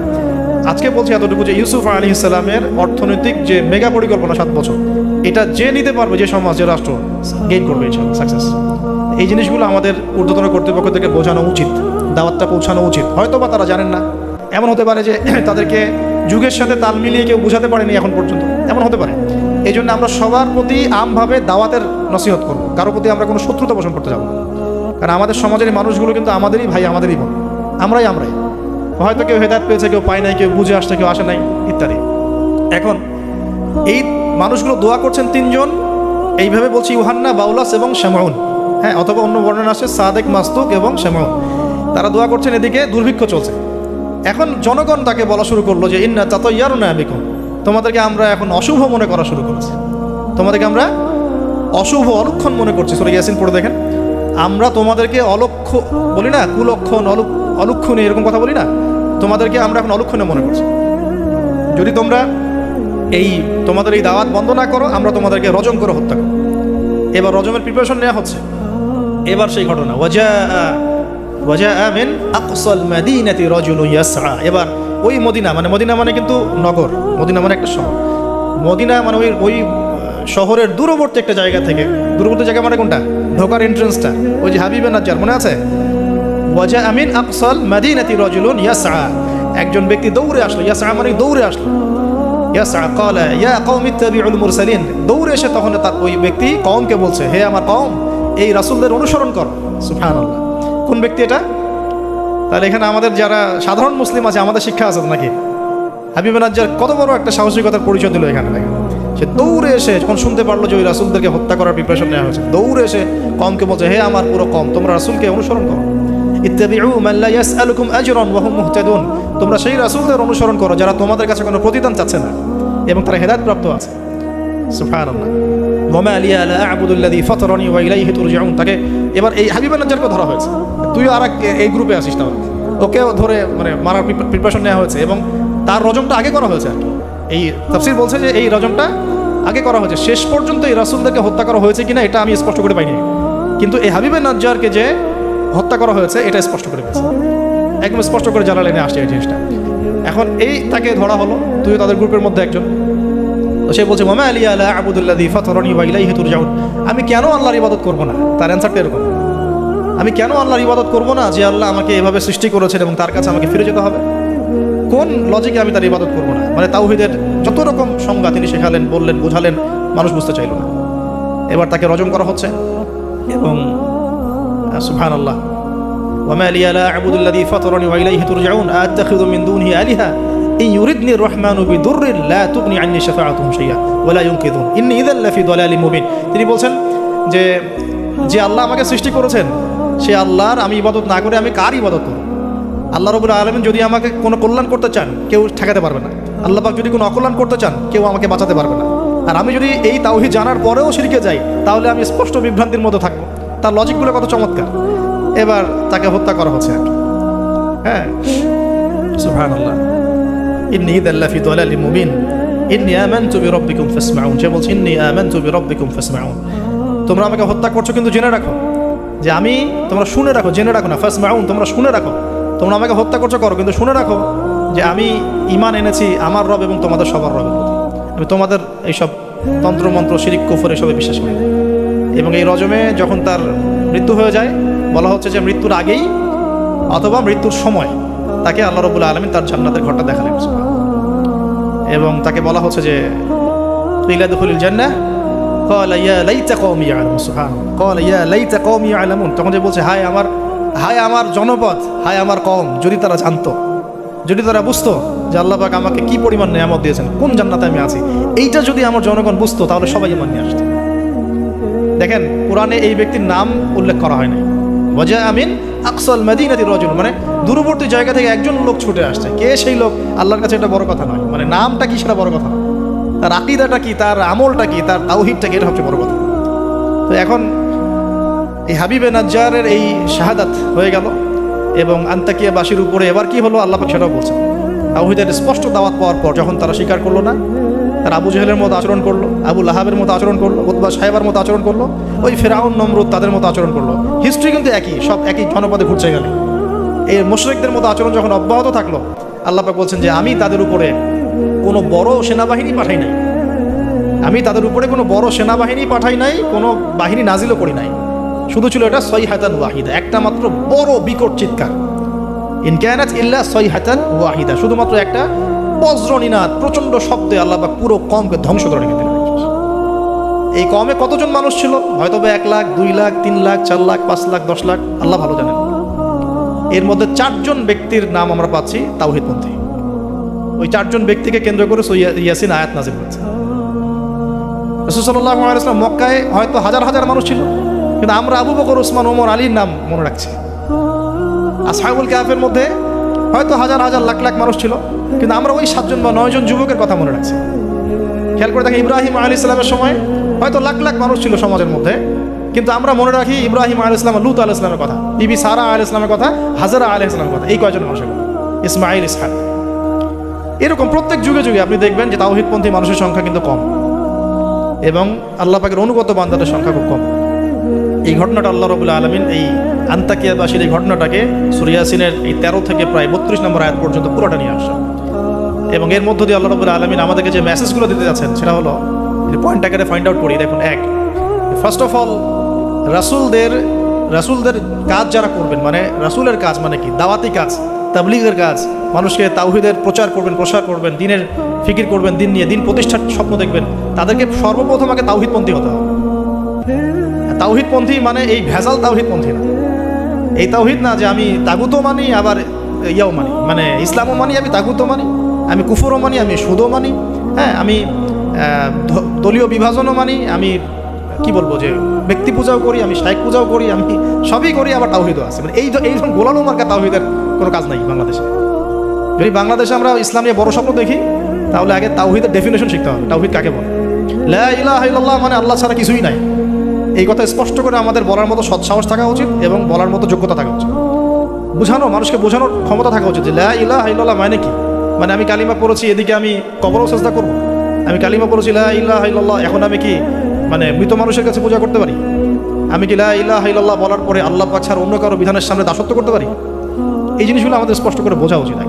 আজকে বলছি এতটুকু যে ইউসুফ আলাইহিস সালামের অর্থনৈতিক যে মেগা পরিকল্পনা 7 বছর, এটা যে নিতে পারবে, যে সমাজ, যে রাষ্ট্র, গেইন করবে ইনশাআল্লাহ সাকসেস। এই জিনিসগুলো আমাদের ঊর্ধ্বতন কর্তৃপক্ষ থেকে বোঝানো উচিত, দাওয়াতটা পৌঁছানো উচিত। হয়তো বা তারা জানেন না, এমন হতে পারে যে তাদেরকে যুগের সাথে তাল মিলিয়ে কেউ বোঝাতে পারেনি এখন পর্যন্ত, এমন হতে পারে। এই জন্য আমরা সবার প্রতি আমভাবে দাওয়াতের নসিহত করবো, কারো প্রতি আমরা কোনো শত্রুতা পোষণ করতে যাবো না। কারণ আমাদের সমাজের মানুষগুলো কিন্তু আমাদেরই ভাই, আমাদেরই বোন, আমরাই। হয়তো কেউ হেদায়েত পেয়েছে, কেউ পায় নাই, কেউ বুঝে আসছে, কেউ আসে নাই, ইত্যাদি। এখন এই মানুষগুলো দোয়া করছেন 3 জন, এইভাবে বলছি, ইউহান্না, বাউলাস এবং শামাউন। হ্যাঁ, অথবা অন্য বর্ণনা আছে সাদেক, মাস্তুক এবং শামাউন। তারা দোয়া করছেন, এদিকে দুর্ভিক্ষ চলছে। এখন জনগণ তাকে বলা শুরু করলো যে ইন্না তাতায়্যারুনা বিকুম, তোমাদেরকে আমরা এখন অশুভ মনে করা শুরু করেছি, তোমাদেরকে আমরা অশুভ, অলক্ষণ মনে করছি। সূরা ইয়াসিন পড়ে দেখেন, আমরা তোমাদেরকে অলক্ষ্য বলি না, কুলক্ষণ, অলক্ষণে, এরকম কথা বলি না, তোমাদেরকে আমরা এখন অলক্ষণে মনে করছি। যদি তোমরা তোমাদের এই দাওয়াত বন্ধ না করো, আমরা তোমাদেরকে রজম করে হত্যা করো। এবার রজমের প্রিপারেশন নেওয়া হচ্ছে। এবার সেই ঘটনা, ওয়াজা মিন আকসাল মাদিনাতি রাজুলুন ইয়াসআ। এবার ওই মদিনা মানে কিন্তু নগর, মদিনা মানে একটা শহর, মদিনা মানে ওই শহরের দূরবর্তী একটা জায়গা থেকে, দূরবর্তী জায়গা মানে কোনটা, ঢোকার এন্ট্রান্সটা, ওই যে হাবিবে নাজ্জার মনে আছে, ওয়াজা মিন আকসাল মাদিনাতি রাজুলুন ইয়াসআ, একজন ব্যক্তি দৌড়ে আসলো, ইয়াসআ মানে দৌড়ে আসলো, ইয়াসআ ক্বালা ইয়া কওমি ইত্তাবিউল মুরসালিন, দৌড়ে এসে তখন তার ওই ব্যক্তি কওমকে বলছে, হে আমার কওম, এই রাসূলদের অনুসরণ করো। সুবহানাল্লাহ। কোন ব্যক্তি এটা? তাহলে এখানে আমাদের যারা সাধারণ মুসলিম আছে, আমাদের শিক্ষা আছে নাকি? হাবিবে নাজ্জার কত বড় একটা সাহসিকতার পরিচয় দিল এখানে। সে দৌড়ে এসে যখন শুনতে পারলো যে ওই রাসূলদেরকে হত্যা করার প্রিপারেশন নেওয়া হয়েছে, দৌড়ে এসে কওমকে বলছে, হে আমার পুরো কওম, তোমরা রাসূলকে অনুসরণ করো। ইত্তাবিউ মান লা ইয়াসআলুকুম আজরান ওয়া হুম মুহতাদুন, তোমরা সেই রাসূলদের অনুসরণ করো যারা তোমাদের কাছে কোনো প্রতিদান চাচ্ছে না এবং তারা হেদায়েত প্রাপ্ত আছে। সুবহানাল্লাহ। ওয়া মা লিয়া লা আ'বুদুল্লাযী ফাতারানি ওয়া ইলাইহি তুরজাউন। তাকে এবার এই হাবিবে নাজ্জারকে ধরা হয়েছে, তুইও আর এই গ্রুপে আসিস না, ওকেও ধরে মানে মারার প্রিপারেশন নেওয়া হয়েছে, এবং তার রজমটা আগে করা হয়েছে আর কি। এই তাফসীর বলছে যে এই রজমটা আগে করা হয়েছে। শেষ পর্যন্ত এই রাসূলদেরকে হত্যা করা হয়েছে কিনা এটা আমি স্পষ্ট করে পাইনি, কিন্তু এই হাবিবে নাজ্জারকে যে হত্যা করা হয়েছে এটা স্পষ্ট করে গেছে, একদম স্পষ্ট করে জানালেনে আসছে এই জিনিসটা। এখন তাকে ধরা হলো, তুইও তাদের গ্রুপের মধ্যে একজন। তো সে বলছে, ওয়া মা লিয়া লা আ'বুদুল্লাযী ফাতারানি ওয়া ইলাইহি তুরজাউন, আমি কেন আল্লাহর ইবাদত করব না? তার অ্যানসারটা এরকম, আমি কেন আল্লাহর ইবাদত করব না যে আল্লাহ আমাকে এভাবে সৃষ্টি করেছেন এবং তার কাছে আমাকে ফিরে যেতে হবে? কোন লজিকে আমি তার ইবাদত করব না? মানে তাওহীদের যত রকম সংজ্ঞা তিনি শেখালেন, বললেন, বোঝালেন, মানুষ বুঝতে চাইল না। এবার তাকে রজম করা হচ্ছে এবং সুবহানাল্লাহ, ওয়া মা লিয়া লা আ'বুদুল্লাযী ফাতারানি ওয়া ইলাইহি তুরজাউন আ'তাখিযু মিন দুনিহি আলিহা ইন ইউরিদনি আর-রাহমানু বিদুররিন লা তুগনি আন্নী শাফাআতুহুম শাইআ ওয়া লা ইউনকিযুন ইন্নী ইযাল লাফি দালালিম মুবিন। তিনি বলছেন যে আল্লাহ আমাকে সৃষ্টি করেছেন, সে আল্লাহর আমি ইবাদত না করে আমি কার ইবাদত করব? আল্লাহ রাব্বুল আলামিন যদি আমাকে কোনো কল্যাণ করতে চান, কেউ ঠেকাতে পারবে না। আল্লাহ পাক যদি কোনো অকল্যাণ করতে চান, কেউ আমাকে বাঁচাতে পারবে না। আর আমি যদি এই তাওহীদ জানার পরেও শিরকে যাই, তাহলে আমি স্পষ্ট বিভ্রান্তির মধ্যে থাকবো। তার লজিকগুলো কত চমৎকার। এবার তাকে হত্যা করা হচ্ছে আর কি। হ্যাঁ, সুবহানাল্লাহ। ইন্নী ইযাল লাফি দালালিম মুবিন ইন্নী আমানতু বিরাব্বিকুম ফাসমাউন। সে বলছে, ইন্নী আমানতু বিরাব্বিকুম ফাসমাউন, তোমরা আমাকে হত্যা করছো কিন্তু জেনে রাখো যে আমি, তোমরা শুনে রাখো, জেনে রাখো না, ফাসমাউন তোমরা শুনে রাখো, তোমরা আমাকে হত্যা করছো করো, কিন্তু শুনে রাখো যে আমি ঈমান এনেছি আমার রব এবং তোমাদের সবার রবের প্রতি। আমি তোমাদের এইসব তন্ত্রমন্ত্র শিরিক কুফর এসবে বিশ্বাস করে না। এবং এই রজমে যখন তার মৃত্যু হয়ে যায়, বলা হচ্ছে যে মৃত্যুর আগেই অথবা মৃত্যুর সময় তাকে আল্লাহ রাব্বুল আলামিন তার জান্নাতের ঘরটা দেখালেন। এবং তাকে বলা হচ্ছে যে কিলা দুখুলিল জান্নাহ ক্বালা ইয়া লাইতা কওমি ইয়ালামুন, সুবহানাল্লাহ, ক্বালা ইয়া লাইতা কওমি ইয়ালামুন। তখন যে বলছে হায় আমার জনপদ, হায় আমার কওম, যদি তারা জানতো, যদি তারা বুঝতো যে আল্লাহ পাক আমাকে কি পরিমাণ নিয়ামত দিয়েছেন, কোন জান্নাতে আমি আছি, এইটা যদি আমার জনগণ বুঝতো তাহলে সবাই ঈমান নিয়ে আসতো। দেখেন কোরআনে এই ব্যক্তির নাম উল্লেখ করা হয় না। ওয়াজা আমিন আকসাল মাদিনাতি রাজুল, মানে দূরবর্তী জায়গা থেকে একজন লোক ছুটে আসছে। কে সেই লোক আল্লাহর কাছে এটা বড় কথা নয়, মানে নামটা কি সেটা বড় কথা নয়, তার আকীদাটা কি, তার আমলটা কি, তার তাওহীদটা কি, এটা হচ্ছে বড় কথা। তো এখন এই হাবিবে নাজ্জারের এই শাহাদাত হয়ে গেল এবং আন্তাকিয়াবাসীর উপরে এবার কি হলো আল্লাহ পাক সেটাও বলছেন। তাওহীদের স্পষ্ট দাওয়াত পাওয়ার পর যখন তারা স্বীকার করলো না, তারা আবু জেহেলের মতো আচরণ করলো, আবু লাহাবের মতো আচরণ করলো, উতবা সাহেবার মতো আচরণ করলো, ওই ফেরাউন নমরুদ তাদের মতো আচরণ করলো। হিস্ট্রি কিন্তু একই, সব একই জনপদে ঘুরছে গেলে। এই মুশরিকদের মতো আচরণ যখন অব্যাহত থাকলো, আল্লাহ পাক বলছেন যে আমি তাদের উপরে কোনো বড় সেনাবাহিনী পাঠাই নাই, আমি তাদের উপরে কোনো বড় সেনাবাহিনী পাঠাই নাই, কোনো বাহিনী নাজিলও করি নাই। শুধু ছিল এটা সয়হাতান ওয়াহিদা, একটা মাত্র বড় বিকট চিৎকার। ইন কানাত ইল্লা সয়হাতান ওয়াহিদা, শুধুমাত্র একটা বজ্রনিনাদ, প্রচণ্ড শব্দে আল্লাহ পাক পুরো কমকে ধ্বংস করে রেখে দিলেন। এই কমে কতজন মানুষ ছিল? হয়তো বা 1 লাখ, 2 লাখ, 3 লাখ, 4 লাখ, 5 লাখ, 10 লাখ, আল্লাহ ভালো জানেন। এর মধ্যে 4 জন ব্যক্তির নাম আমরা পাচ্ছি তাওহীদপন্থী। ওই 4 জন ব্যক্তিকে কেন্দ্র করে ইয়াসিন আয়াত নাযিল হয়েছে। রাসূল সাল্লাল্লাহু আলাইহি ওয়াসাল্লাম মক্কায় হয়তো হাজার হাজার মানুষ ছিল, কিন্তু আমরা আবু বকর, ওসমান, ওমর, আলীর নাম মনে রাখছি। আসহাবুল কাহফের মধ্যে হয়তো হাজার হাজার লাখ লাখ মানুষ ছিল, কিন্তু আমরা ওই 7 জন বা 9 জন যুবকের কথা মনে রাখছি। খেয়াল করে দেখেন, ইব্রাহিম আলাইহিস সালামের সময় হয়তো লাখ লাখ মানুষ ছিল সমাজের মধ্যে, কিন্তু আমরা মনে রাখি ইব্রাহিম আলাইহিস সালাম, লূত আলাইহিস সালামের কথা, বিবি সারা আলাইহিস সালামের কথা, হাজারা আলাইহিস সালামের কথা, এই কয়জন মানুষের কথা, ইসমাঈল, ইসহাক। এরকম প্রত্যেক যুগে যুগে আপনি দেখবেন যে তাওহীদপন্থী মানুষের সংখ্যা কিন্তু কম এবং আল্লাহ পাকের অনুগত বান্দাদের সংখ্যা খুব কম। এই ঘটনাটা আল্লাহ রাব্বুল আলামিন এই আন্তাকিয়াবাসীর এই ঘটনাটাকে সূরা ইয়াসিনের এই 13 থেকে প্রায় 32 নম্বর আয়াত পর্যন্ত পুরোটা নিয়ে আসছেন। এবং এর মধ্য দিয়ে আল্লাহ রাব্বুল আলামিন আমাদেরকে যে মেসেজগুলো দিতে যাচ্ছেন সেটা হলো, এই পয়েন্টটাকে ফাইন্ড আউট করি। দেখুন, ফার্স্ট অফ অল রাসূলদের কাজ যারা করবেন, মানে রাসূলের কাজ মানে কি? দাওয়াতি কাজ, তাবলীগের কাজ, মানুষকে তাওহীদের প্রচার করবেন, দ্বীনের ফিকির করবেন, দিন নিয়ে দিন প্রতিষ্ঠার স্বপ্ন দেখবেন, তাদেরকে সর্বপ্রথম আগে তাওহীদপন্থী হতে হবে। তাওহীদপন্থী মানে এই ভেজাল তাওহীদপন্থী না। এই তাওহীদ না যে আমি তাগুতও মানি আবার ইয়াও মানি, মানে ইসলামও মানি, আমি তাগুতও মানি, আমি কুফরও মানি, আমি সুদও মানি, হ্যাঁ, আমি দলীয় বিভাজনও মানি, আমি কি বলবো যে ব্যক্তি পূজাও করি, আমি শায়েখ পূজাও করি, আমি সবই করি, আবার তাওহীদও আছে। মানে এইরকম গোলালো মার্কা তাওহীদের কোনো কাজ নাই বাংলাদেশে। যদি বাংলাদেশে আমরা ইসলাম নিয়ে বড় স্বপ্ন দেখি, তাহলে আগে তাওহীদের ডেফিনেশন শিখতে হবে। তাওহীদ কাকে বলে? লা ইলাহা ইল্লাল্লাহ মানে আল্লাহ ছাড়া কিছুই নাই। এই কথা স্পষ্ট করে আমাদের বলার মতো সৎসাহস থাকা উচিত এবং বলার মতো যোগ্যতা থাকা উচিত। মানুষকে বোঝানোর ক্ষমতা থাকা উচিত যে লা ইলাহা ইল্লাল্লাহ মানে কি। মানে আমি কালিমা পড়েছি, এদিকে আমি কবরও সেজদা করব? আমি কালিমা পড়েছি লা ইলাহা ইল্লাল্লাহ, এখন আমি কি মানে মৃত মানুষের কাছে পূজা করতে পারি? আমি কি লা ইলাহা ইল্লাল্লাহ বলার পরে আল্লাহ পাক ছাড়া অন্য কারো বিধানের সামনে দাসত্ব করতে পারি? এই জিনিসগুলো আমাদের স্পষ্ট করে বোঝা উচিত।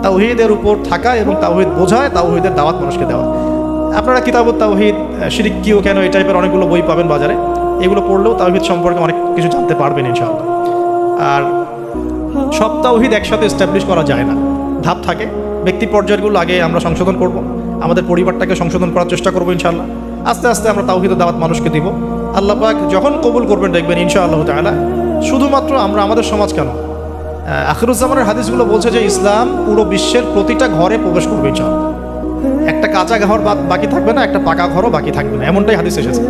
তাওহীদের উপর থাকা এবং তাওহীদ বোঝায়, তাওহীদের দাওয়াত মানুষকে দেওয়া। আপনারা কিতাবুত তাওহীদ, শিরিক কি ও কেন, এই টাইপের অনেকগুলো বই পাবেন বাজারে। এগুলো পড়লেও তাওহীদ সম্পর্কে অনেক কিছু জানতে পারবেন ইনশাআল্লাহ। আর সব তাওহীদ একসাথে এস্টাবলিশ করা যায় না, ধাপ থাকে। ব্যক্তি পর্যায়গুলো আগে আমরা সংশোধন করব, আমাদের পরিবারটাকে সংশোধন করার চেষ্টা করবো ইনশাআল্লাহ। আস্তে আস্তে আমরা তাওহীদের দাওয়াত মানুষকে দিব। আল্লাহ পাক যখন কবুল করবেন দেখবেন ইনশাআল্লাহ তাআলা, শুধুমাত্র আমরা আমাদের সমাজ কেন, আখিরুজ্জামানের হাদিসগুলো বলছে যে ইসলাম পুরো বিশ্বের প্রতিটা ঘরে প্রবেশ করবে ইনশাআল্লাহ। একটা কাঁচা ঘর বাকি থাকবে না, একটা পাকা ঘরও বাকি থাকবে না, এমনটাই হাদিস এসেছে।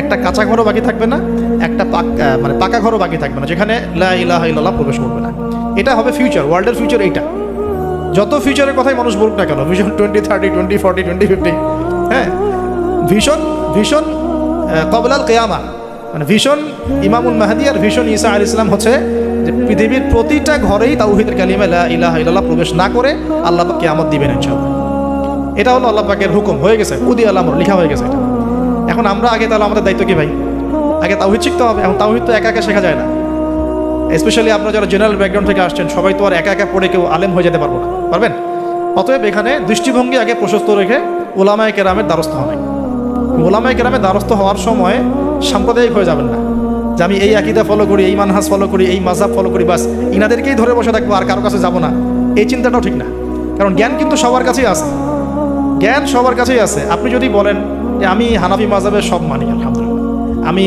একটা কাঁচা ঘরও বাকি থাকবে না, একটা পাকা ঘরও বাকি থাকবে না, যেখানে লা ইলাহা ইল্লাল্লাহ প্রবেশ করবে না। এটা হবে ফিউচার, ওয়ার্ল্ডের ফিউচার। এইটা যত ফিউচারের কথাই মানুষ বলুক না কেন, ভিশন 2030, 2040, 2050, হ্যাঁ, ভিশন কবলাল কিয়ামা, মানে ভিশন ইমামুল মাহদি আর ভিশন ঈসা আলাইহিস সালাম হচ্ছে যে পৃথিবীর প্রতিটা ঘরেই তাওহীদের কালিমা লা ইলাহা ইল্লাল্লাহ প্রবেশ না করে আল্লাহ পাক কিয়ামত দিবেন ইনশাআল্লাহ। এটা হলো আল্লাহ পাকের হুকুম, হয়ে গেছে, উদি আল-আমর লেখা হয়ে গেছে এটা। এখন আমরা আগে, তাহলে আমাদের দায়িত্ব কি ভাই? আগে তাওহীদ শিখতে হবে। এখন তাওহীদ তো একা একা শেখা যায় না। স্পেশালি আপনারা যারা জেনারেল ব্যাকগ্রাউন্ড থেকে আসছেন, সবাই তো আর একা একা পড়ে কেউ আলেম হয়ে যেতে পারবো না, পারবেন? অতএব এখানে দৃষ্টিভঙ্গি আগে প্রশস্ত রেখে উলামায়ে কেরামের দ্বারস্থ হবেন। ওলামায়ে কেরামে দ্বারস্থ হওয়ার সময় সাম্প্রদায়িক হয়ে যাবেন না, যে আমি এই আকীদা ফলো করি, এই মানহাজ ফলো করি, এই মাযহাব ফলো করি, বাস ইনাদেরকেই ধরে বসে থাকবো আর কারো কাছে যাব না, এই চিন্তাটাও ঠিক না। কারণ জ্ঞান কিন্তু সবার কাছেই আছে, জ্ঞান সবার কাছেই আছে। আপনি যদি বলেন যে আমি হানাফি মাযহাবের সব মানি আলহামদুলিল্লাহ, আমি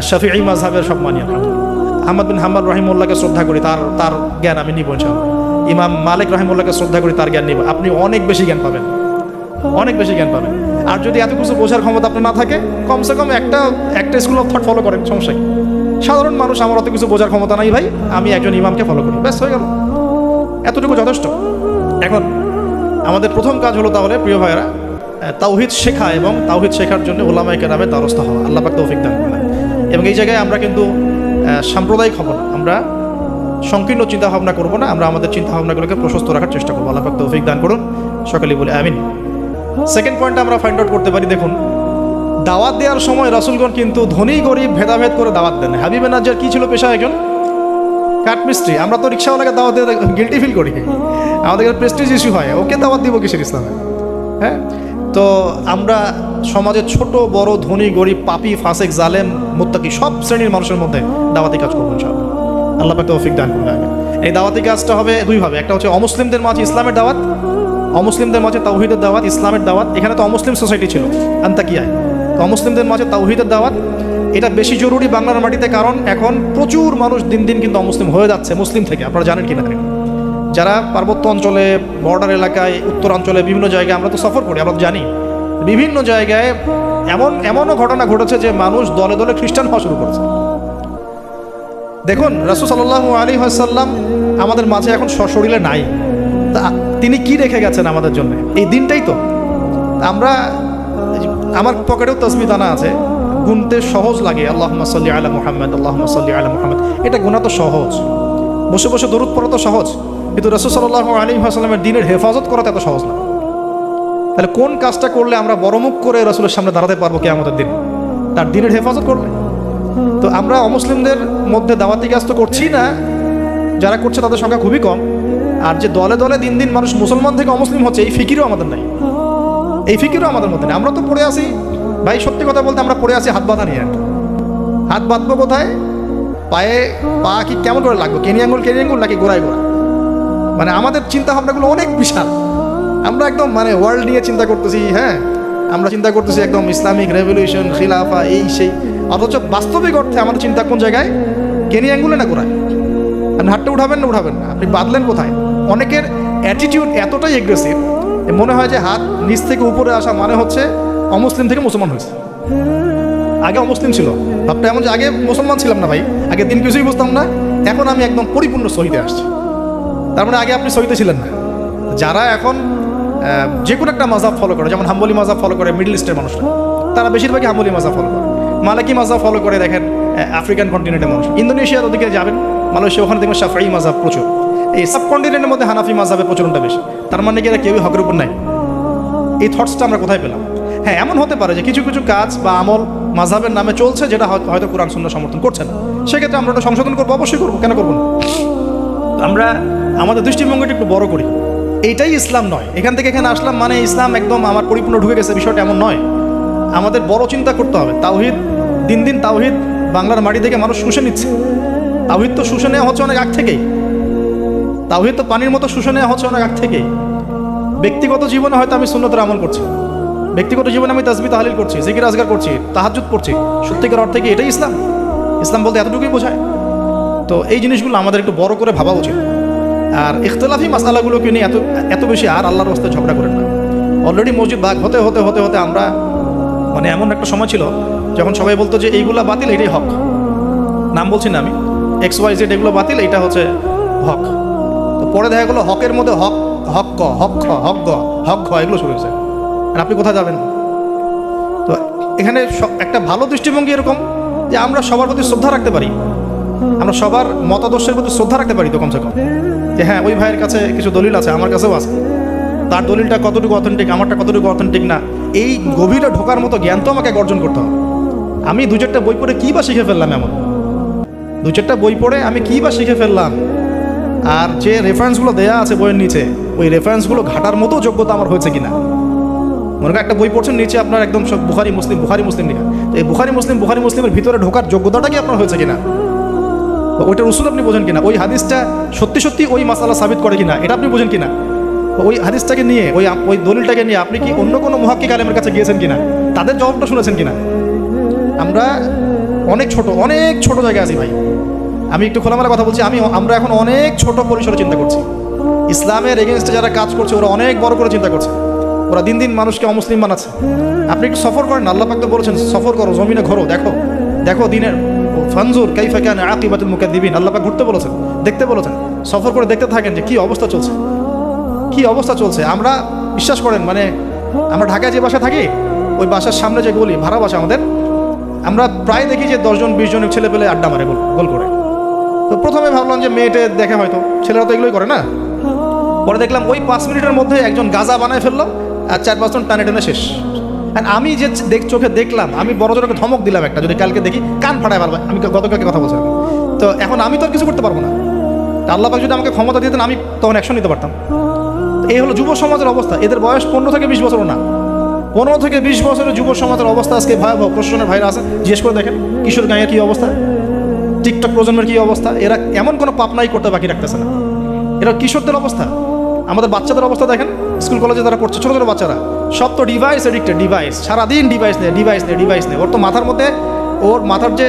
শাফিঈ মাযহাবের সব মানি আলহামদুলিল্লাহ, আহমদ বিন হাম্বল রাহিমাহুল্লাহকে শ্রদ্ধা করি, তার জ্ঞান আমি নিব ইনশাআল্লাহ, ইমাম মালিক রাহিমাহুল্লাহকে শ্রদ্ধা করি, তার জ্ঞান নিব, আপনি অনেক বেশি জ্ঞান পাবেন, অনেক বেশি জ্ঞান পাবেন। আর যদি এত কিছু বোঝার ক্ষমতা আপনার না থাকে, কমসে কম একটা স্কুল অফ থট ফলো করেন, সমস্যা কি? সাধারণ মানুষ, আমার অত কিছু বোঝার ক্ষমতা নাই ভাই, আমি একজন ইমামকে ফলো করি, ব্যাস হয়ে গেল, এতটুকু যথেষ্ট। এখন আমাদের প্রথম কাজ হলো তাহলে প্রিয় ভাইয়েরা, তাওহীদ শেখা এবং তাওহীদ শেখার জন্য উলামায়ে কেরামের দ্বারস্থ হওয়া। আল্লাহ পাক তৌফিক দান করুন। এবং এই জায়গায় আমরা কিন্তু সাম্প্রদায়িক হব না, আমরা সংকীর্ণ চিন্তাভাবনা করব না, আমরা আমাদের চিন্তাভাবনাগুলোকে প্রশস্ত রাখার চেষ্টা করবো। আল্লাহ পাক তৌফিক দান করুন, সকলেই বলে আমিন। সেকেন্ড পয়েন্ট আমরা ফাইন্ড আউট করতে পারি, দেখুন দাওয়াত দেওয়ার সময় রাসূলগণ কিন্তু ধনী গরিব ভেদাভেদ করে দাওয়াত দেন। হাবিবে নাজ্জার কি ছিল পেশা? একজন কাঠমিস্ত্রি। আমরা তো রিক্সাওয়ালাকে দাওয়াত দিয়ে গিল্টি ফিল করি, আমাদের প্রেস্টিজ ইস্যু হয়, ওকে দাওয়াত দিব কিসের ইসলামে? হ্যাঁ, তো আমরা সমাজের ছোট বড়, ধনী গরিব, পাপী ফাসেক জালেম মুত্তাকি সব শ্রেণীর মানুষের মধ্যে দাওয়াতি কাজ করবো ইনশাআল্লাহ। আল্লাহ পাক তৌফিক দান করুন। এই দাওয়াতি কাজটা হবে দুইভাবে, একটা হচ্ছে অমুসলিমদের মাঝে ইসলামের দাওয়াত, অমুসলিমদের মাঝে তাওহীদের দাওয়াত, ইসলামের দাওয়াত। এখানে তো অমুসলিম সোসাইটি ছিল আন্তাকিয়ায়, তো অমুসলিমদের মাঝে তাওহীদের দাওয়াত এটা বেশি জরুরি বাংলার মাটিতে, কারণ এখন প্রচুর মানুষ দিন দিন কিন্তু অমুসলিম হয়ে যাচ্ছে মুসলিম থেকে। আপনারা জানেন কি না? যারা পার্বত্য অঞ্চলে, বর্ডার এলাকায়, উত্তরাঞ্চলে বিভিন্ন জায়গায় আমরা তো সফর করি, আমরা তো জানি বিভিন্ন জায়গায় এমনও ঘটনা ঘটেছে যে মানুষ দলে দলে খ্রিস্টান হওয়া শুরু করেছে। দেখুন রাসূল সাল্লাল্লাহু আলাইহি ওয়াসাল্লাম আমাদের মাঝে এখন সশরীরে নাই, তা তিনি কি রেখে গেছেন আমাদের জন্য? এই দিনটাই তো আমরা, আমার পকেটেও তাসবিহ দানা আছে, গুনতে সহজ লাগে, আল্লাহুম্মা সাল্লি আলা মুহাম্মদ, আল্লাহুম্মা সাল্লি আলা মুহাম্মদ, এটা গোনা তো সহজ, বসে বসে দরুদ পড়া তো সহজ, কিন্তু রাসূল সাল্লাল্লাহু আলাইহি ওয়াসাল্লামের দ্বীনের হেফাজত করা এত সহজ না। তাহলে কোন কাজটা করলে আমরা বড়মুখ করে রাসূলের সামনে দাঁড়াতে পারবো কিয়ামতের দিন? তার দ্বীনের হেফাজত করলে। তো আমরা অমুসলিমদের মধ্যে দাওয়াতি কাজ তো করছি না, যারা করছে তাদের সংখ্যা খুবই কম, আর যে দলে দলে দিন দিন মানুষ মুসলমান থেকে অমুসলিম হচ্ছে, এই ফিকিরও আমাদের নাই, এই ফিকিরও আমাদের মধ্যে নেই। আমরা তো পড়ে আসি ভাই, সত্যি কথা বলতে আমরা পড়ে আসি হাত বাঁধা নিয়ে। হাত বাঁধবো কোথায়? পায়ে পা কি কেমন করে লাগবে? কেনি আঙ্গুল নাকি গোড়ায় গোড়া? মানে আমাদের চিন্তা ভাবনাগুলো অনেক বিশাল, আমরা একদম মানে ওয়ার্ল্ড নিয়ে চিন্তা করতেছি। হ্যাঁ, আমরা চিন্তা করতেছি একদম ইসলামিক রেভলিউশন, খিলাফা, এই সেই, অথচ বাস্তবিক অর্থে আমাদের চিন্তা কোন জায়গায়? কেনি আঙ্গুলে না গোড়ায়? আপনি হাতটা উঠাবেন না, আপনি বাঁধলেন কোথায়? অনেকের অ্যাটিটিউড এতটাই এগ্রেসিভ, মনে হয় যে হাত নিচ থেকে উপরে আসা মানে হচ্ছে অমুসলিম থেকে মুসলমান হয়েছে। আগে অমুসলিম ছিল, ভাবটা এমন যে আগে মুসলমান ছিলাম না ভাই, আগে দিন কিছুই বুঝতাম না, এখন আমি একদম পরিপূর্ণ সহিতে আসছি। তার মানে আগে আপনি সহিতে ছিলেন না। যারা এখন যে কোনো একটা মাযহাব ফলো করে, যেমন হাম্বলি মাযহাব ফলো করে মিডল ইস্টের মানুষরা, তারা বেশিরভাগই হাম্বলি মাযহাব ফলো করে। মালিকি মাযহাব ফলো করে দেখেন আফ্রিকান কন্টিনেন্টের মানুষ। ইন্দোনেশিয়ার ওদিকে যাবেন, মালয়েশিয়া, ওখানে দেখবেন শাফিঈ মাযহাব প্রচুর। এই সাবকন্টিনেন্টের মধ্যে হানাফি মাযহাবের প্রচলনটা বেশি। তার মানে কি এরা কেউই হকের উপর নাই? এই থটসটা আমরা কোথায় পেলাম? হ্যাঁ, এমন হতে পারে যে কিছু কিছু কাজ বা আমল মাযহাবের নামে চলছে, যেটা হয়তো কোরআন সুন্নাহ সমর্থন করছে না, সেক্ষেত্রে আমরা ওটা সংশোধন করবো, অবশ্যই করবো, কেন করবো না? আমরা আমাদের দৃষ্টিভঙ্গিটা একটু বড় করি, এইটাই ইসলাম নয়। এখান থেকে এখানে আসলাম মানে ইসলাম একদম আমার পরিপূর্ণ ঢুকে গেছে, বিষয়টা এমন নয়। আমাদের বড় চিন্তা করতে হবে। তাওহীদ, দিন দিন তাওহীদ বাংলার মাটি থেকে মানুষ শুষে নিচ্ছে। তাওহীদ তো শুষে নেওয়া হচ্ছে অনেক আগ থেকেই, তাওহীদ তো পানির মতো শুষে নেওয়া হচ্ছে অনেক আগ থেকেই। ব্যক্তিগত জীবনে হয়তো আমি সুন্নতের আমল করছি, ব্যক্তিগত জীবনে আমি তাসবিহ তাহলিল করছি, জিকির আজগার করছি, তাহাজ্জুদ পড়ছি, সত্যিকার অর্থে কি এটাই ইসলাম? ইসলাম বলতে এতটুকুই বোঝায়? তো এই জিনিসগুলো আমাদের একটু বড় করে ভাবা উচিত। আর ইখতিলাফি মাসালাগুলোকে নিয়ে এত বেশি আর আল্লাহর রাস্তায় ঝগড়া করেন না। অলরেডি মসজিদ ভাগ হতে হতে হতে হতে আমরা মানে এমন একটা সময় ছিল যখন সবাই বলতো যে এইগুলা বাতিল, এটাই হক। নাম বলছি না আমি, XYZ, এগুলো বাতিল, এইটা হচ্ছে হক। তো পরে দেখা গেলো হকের মধ্যে হক, হক ক, হক খ, হক গ, হক ঘ, এগুলো শুরু হয়েছে। আর আপনি কোথায় যাবেন? তো এখানে একটা ভালো দৃষ্টিভঙ্গি এরকম যে আমরা সবার প্রতি শ্রদ্ধা রাখতে পারি, আমরা সবার মতাদর্শের প্রতি শ্রদ্ধা রাখতে পারি তো কমসে কম, যে হ্যাঁ ওই ভাইয়ের কাছে কিছু দলিল আছে, আমার কাছেও আছে, তার দলিলটা কতটুকু অথেন্টিক, আমারটা কতটুকু অথেন্টিক না, এই গভীরে ঢোকার মতো জ্ঞান তো আমাকে অর্জন করতে হবে। আমি দু চারটা বই পড়ে কী বা শিখে ফেললাম? এমন দু চারটা বই পড়ে আমি কী বা শিখে ফেললাম? আর যে রেফারেন্সগুলো দেয়া আছে বইয়ের নিচে, ওই রেফারেন্সগুলো ঘাটার মতো যোগ্যতা আমার হয়েছে কিনা? মনে করেন একটা বই পড়ছেন, নিচে আপনার একদম সব বুখারি মুসলিম লেখা। তো এই বুখারি মুসলিমের ভিতরে ঢোকার যোগ্যতাটা কি আপনার হয়েছে কিনা, ওইটার উসুল আপনি বোঝেন কিনা, ওই হাদিসটা সত্যি সত্যি ওই মাসালা সাবিত করে কিনা এটা আপনি বোঝেন কিনা, ওই হাদিসটাকে নিয়ে ওই দলিলটাকে নিয়ে আপনি কি অন্য কোনো মুহাক্কিক আলেমের কাছে গিয়েছেন কিনা, তাদের জবাবটা শুনেছেন কিনা। আমরা অনেক ছোট জায়গায় আছি ভাই। আমি একটু খোলামেলা কথা বলছি, আমরা এখন অনেক ছোট পরিসরে চিন্তা করছি। ইসলামের এগেনস্টে যারা কাজ করছে ওরা অনেক বড় করে চিন্তা করছে, ওরা দিন দিন মানুষকে অমুসলিম বানাচ্ছে। আপনি একটু সফর করেন, আল্লাহ পাক তো বলেছেন সফর করো, জমিনে ঘোরো, দেখো দিনের ফানজুর কাইফা কানা আকিবাতুল মুকাদ্দিবিন, আল্লাহ পাক ঘুরতে বলেছেন, দেখতে বলেছেন। সফর করে দেখতে থাকেন যে কি অবস্থা চলছে। আমরা বিশ্বাস করেন, মানে আমরা ঢাকায় যে বাসা থাকি, ওই বাসার সামনে যে গলি, ভাড়া বাসা আমাদের, আমরা প্রায় দেখি যে 10-20 জন ছেলে পেলে আড্ডা মারে গোল করে। তো প্রথমে ভাবলাম যে মেয়েটে দেখে, হয়তো ছেলেরা তো এগুলোই করে না। পরে দেখলাম ওই 5 মিনিটের মধ্যে একজন গাজা বানায় ফেললো, আর 4-5 জন টানে শেষ। আমি যে চোখে দেখলাম, আমি বড় জোরকে ধমক দিলাম একটা, যদি কালকে দেখি কান ফাটায় পারবো। আমি গতকালকে কথা বলছিলাম, তো এখন আমি তো আর কিছু করতে পারবো না। আল্লাহ পাক যদি আমাকে ক্ষমতা দিতেন, আমি তখন অ্যাকশন নিতে পারতাম। এই হলো যুব সমাজের অবস্থা। এদের বয়স 15 থেকে 20 বছরও না, 15 থেকে 20 বছরের যুব সমাজের অবস্থা আজকে ভয়াবহ। প্রশাসনের ভাইরা আছে, জিজ্ঞেস করে দেখেন কিশোর গাঁয়ের কী অবস্থা, টিকটক প্রজন্মের কী অবস্থা। এরা এমন কোনো পাপ নাই করতে বাকি রাখতেছে না। এরা কিশোরদের অবস্থা, আমাদের বাচ্চাদের অবস্থা দেখেন, স্কুল কলেজে যারা পড়ছে ছোটো ছোটো বাচ্চারা, সব তো ডিভাইস এডিক্টেড, সারাদিন ডিভাইস নেই। ওর তো মাথার মধ্যে, ওর মাথার যে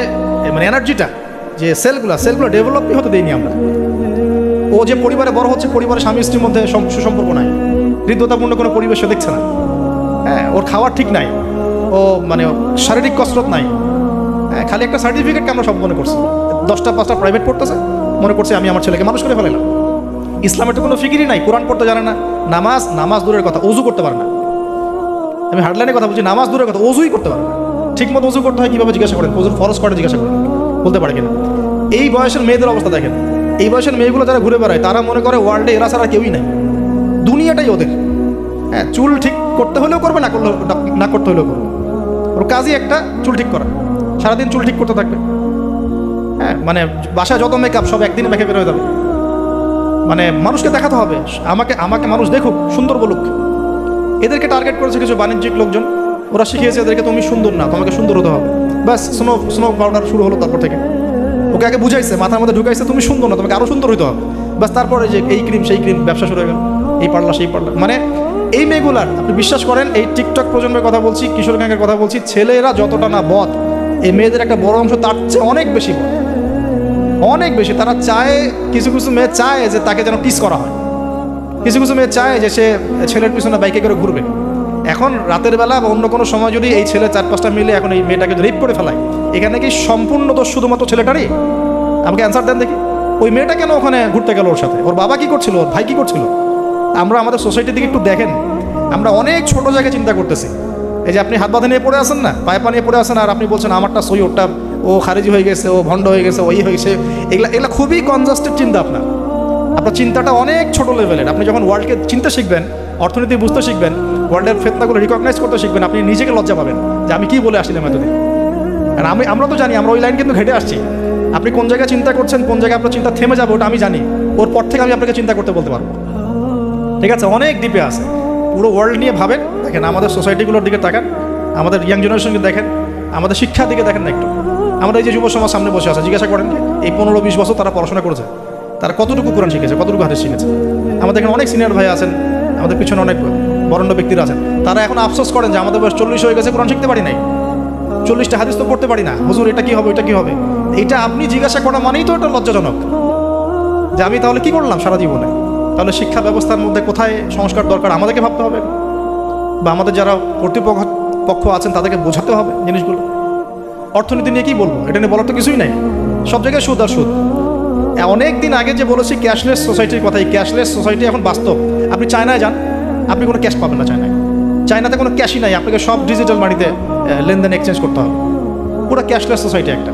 মানে এনার্জিটা, যে সেলগুলো ডেভেলপই হতে দেয়নি আমরা। ও যে পরিবারে বড় হচ্ছে, পরিবারের স্বামী স্ত্রীর মধ্যে সুসম্পর্ক নাই, হৃদ্যতাপূর্ণ কোনো পরিবেশে দেখছে না। হ্যাঁ, ওর খাওয়ার ঠিক নাই, ও মানে শারীরিক কসরত নাই। হ্যাঁ, খালি একটা সার্টিফিকেটকে আমরা সব মনে করছি। 10টা-5টা প্রাইভেট পড়তেছে, মনে করছে আমি আমার ছেলেকে মানুষ করে ফেলাম। ইসলামের তো কোনো ফিকিরই নাই, কোরআন পড়তে জানে না, নামাজ দূরের কথা, অজু করতে পারে না। আমি হার্ডলাইনের কথা বলছি, নামাজ দূরের কথা, অজুই করতে পারে না। ঠিক মতো অজু করতে হয় কীভাবে জিজ্ঞাসা করেন, অজুর ফরজ করে জিজ্ঞাসা করেন, বলতে পারে কিনা। এই বয়সের মেয়েদের অবস্থা দেখেন, এই বয়সের মেয়েগুলো যারা ঘুরে বেড়ায়, তারা মনে করে ওয়ার্ল্ডে এরা ছাড়া কেউই নাই, দুনিয়াটাই ওদের। হ্যাঁ, চুল ঠিক করতে হলেও করবে, না করতে হলেও করবে। ওর কাজই একটা, চুল ঠিক করা, সারাদিন চুল ঠিক করতে থাকবে। হ্যাঁ, মানে বাসায় যত মেকআপ সব একদিনে মেখে বের হয়ে যাবে। মানে মানুষকে দেখাতে হবে, আমাকে মানুষ দেখুক, সুন্দর বলুক। এদেরকে টার্গেট করেছে কিছু বাণিজ্যিক লোকজন, ওরা শিখিয়েছে এদেরকে তুমি সুন্দর না, তোমাকে সুন্দর হতে হবে। ব্যাস স্নো পাউডার শুরু হলো। তারপর থেকে ওকে আগে বুঝাইছে, মাথার মধ্যে ঢুকাইছে তুমি সুন্দর না, তোমাকে আরও সুন্দর হতে হবে। ব্যাস তারপরে যে এই ক্রিম সেই ক্রিম, ব্যবসা শুরু হয়ে গেল, এই পার্লার সেই পার্লার। মানে এই মেয়েগুলার, আপনি বিশ্বাস করেন, এই টিকটক প্রজন্মের কথা বলছি, কিশোর গ্যাংয়ের কথা বলছি, ছেলেরা যতটা না বদ, এই মেয়েদের একটা বড় অংশ তার চেয়ে অনেক বেশি বদ, অনেক বেশি। তারা চায়, কিছু মেয়ে চায় যে তাকে যেন টিস করা হয়, কিছু মেয়ে চায় যে সে ছেলের পিছনে বাইকে করে ঘুরবে। এখন রাতের বেলা বা অন্য কোনো সময় যদি এই ছেলে 4-5টা মিলে এখন এই মেয়েটাকে রেপ করে ফেলায়, এখানে কি সম্পূর্ণ দোষ শুধুমাত্র ছেলেটারই? আমাকে অ্যান্সার দেন দেখি। ওই মেয়েটা কেন ওখানে ঘুরতে গেল ওর সাথে? ওর বাবা কি করছিল, ওর ভাই কি করছিল? আমরা আমাদের সোসাইটির দিকে একটু দেখেন, আমরা অনেক ছোট জায়গায় চিন্তা করতেছি। এই যে আপনি হাত বাঁধে নিয়ে পড়ে আসেন না, পায়ে পা নিয়ে পড়ে আসেন, আর আপনি বলছেন আমারটা সই, ওরটা ও খারিজি হয়ে গেছে, ও ভণ্ড হয়ে গেছে, ওই হয়েছে। এগুলা খুবই কনজাস্টেড চিন্তা। আপনার চিন্তাটা অনেক ছোট লেভেলের। আপনি যখন ওয়ার্ল্ডকে চিন্তা শিখবেন, অর্থনীতি বুঝতে শিখবেন, ওয়ার্ল্ডের ফেতনাগুলো রিকগনাইজ করতে শিখবেন, আপনি নিজেকে লজ্জা পাবেন যে আমি কি বলে আসছিলাম এতদিন। আর আমরা তো জানি, আমরা ওই লাইন কিন্তু ঘেটে আসছি। আপনি কোন জায়গায় চিন্তা করছেন, কোন জায়গায় আপনার চিন্তা থেমে যাবে, ওটা আমি জানি। ওর পর থেকে আমি আপনাকে চিন্তা করতে বলতে পারবো। ঠিক আছে, অনেক ডিপে আছে। পুরো ওয়ার্ল্ড নিয়ে ভাবেন, দেখেন আমাদের সোসাইটিগুলোর দিকে তাকান, আমাদের ইয়াং জেনারেশনকে দেখেন, আমাদের শিক্ষার দিকে দেখেন না একটু। আমাদের এই যে যুব সমাজ সামনে বসে আছে, জিজ্ঞাসা করেন এই 15-20 বছর তারা পড়াশোনা করেছে, তারা কতটুকু কোরআন শিখেছে, কতটুকু হাদিস শিখেছে। আমাদের এখানে অনেক সিনিয়র ভাই আছেন, আমাদের পিছনে অনেক বরেণ্য ব্যক্তিরা আছেন, তারা এখন আফসোস করেন যে আমাদের বয়স 40 হয়ে গেছে, কোরআন শিখতে পারি নাই, 40টা হাদিস তো পড়তে পারি না, হুজুর এটা কি হবে, এটা কি হবে। এটা আপনি জিজ্ঞাসা করা মানেই তো এটা লজ্জাজনক, যে আমি তাহলে কি করলাম সারা জীবনে। তাহলে শিক্ষা ব্যবস্থার মধ্যে কোথায় সংস্কার দরকার আমাদেরকে ভাবতে হবে, বা আমাদের যারা কর্তৃপক্ষ আছেন তাদেরকে বোঝাতে হবে জিনিসগুলো। অর্থনীতি নিয়ে কি বলবো, এটা নিয়ে বলার তো কিছুই নাই, সব জায়গায় সুদ আর সুদ। অনেক দিন আগে যে বলেছি ক্যাশলেস সোসাইটির কথা, এই ক্যাশলেস সোসাইটি এখন বাস্তব। আপনি চায়নায় যান, আপনি কোনো ক্যাশ পাবেন না চায়নাতে কোনো ক্যাশই নাই, আপনাকে সব ডিজিটাল মানিতে লেনদেন এক্সচেঞ্জ করতে হবে। পুরো ক্যাশলেস সোসাইটি একটা,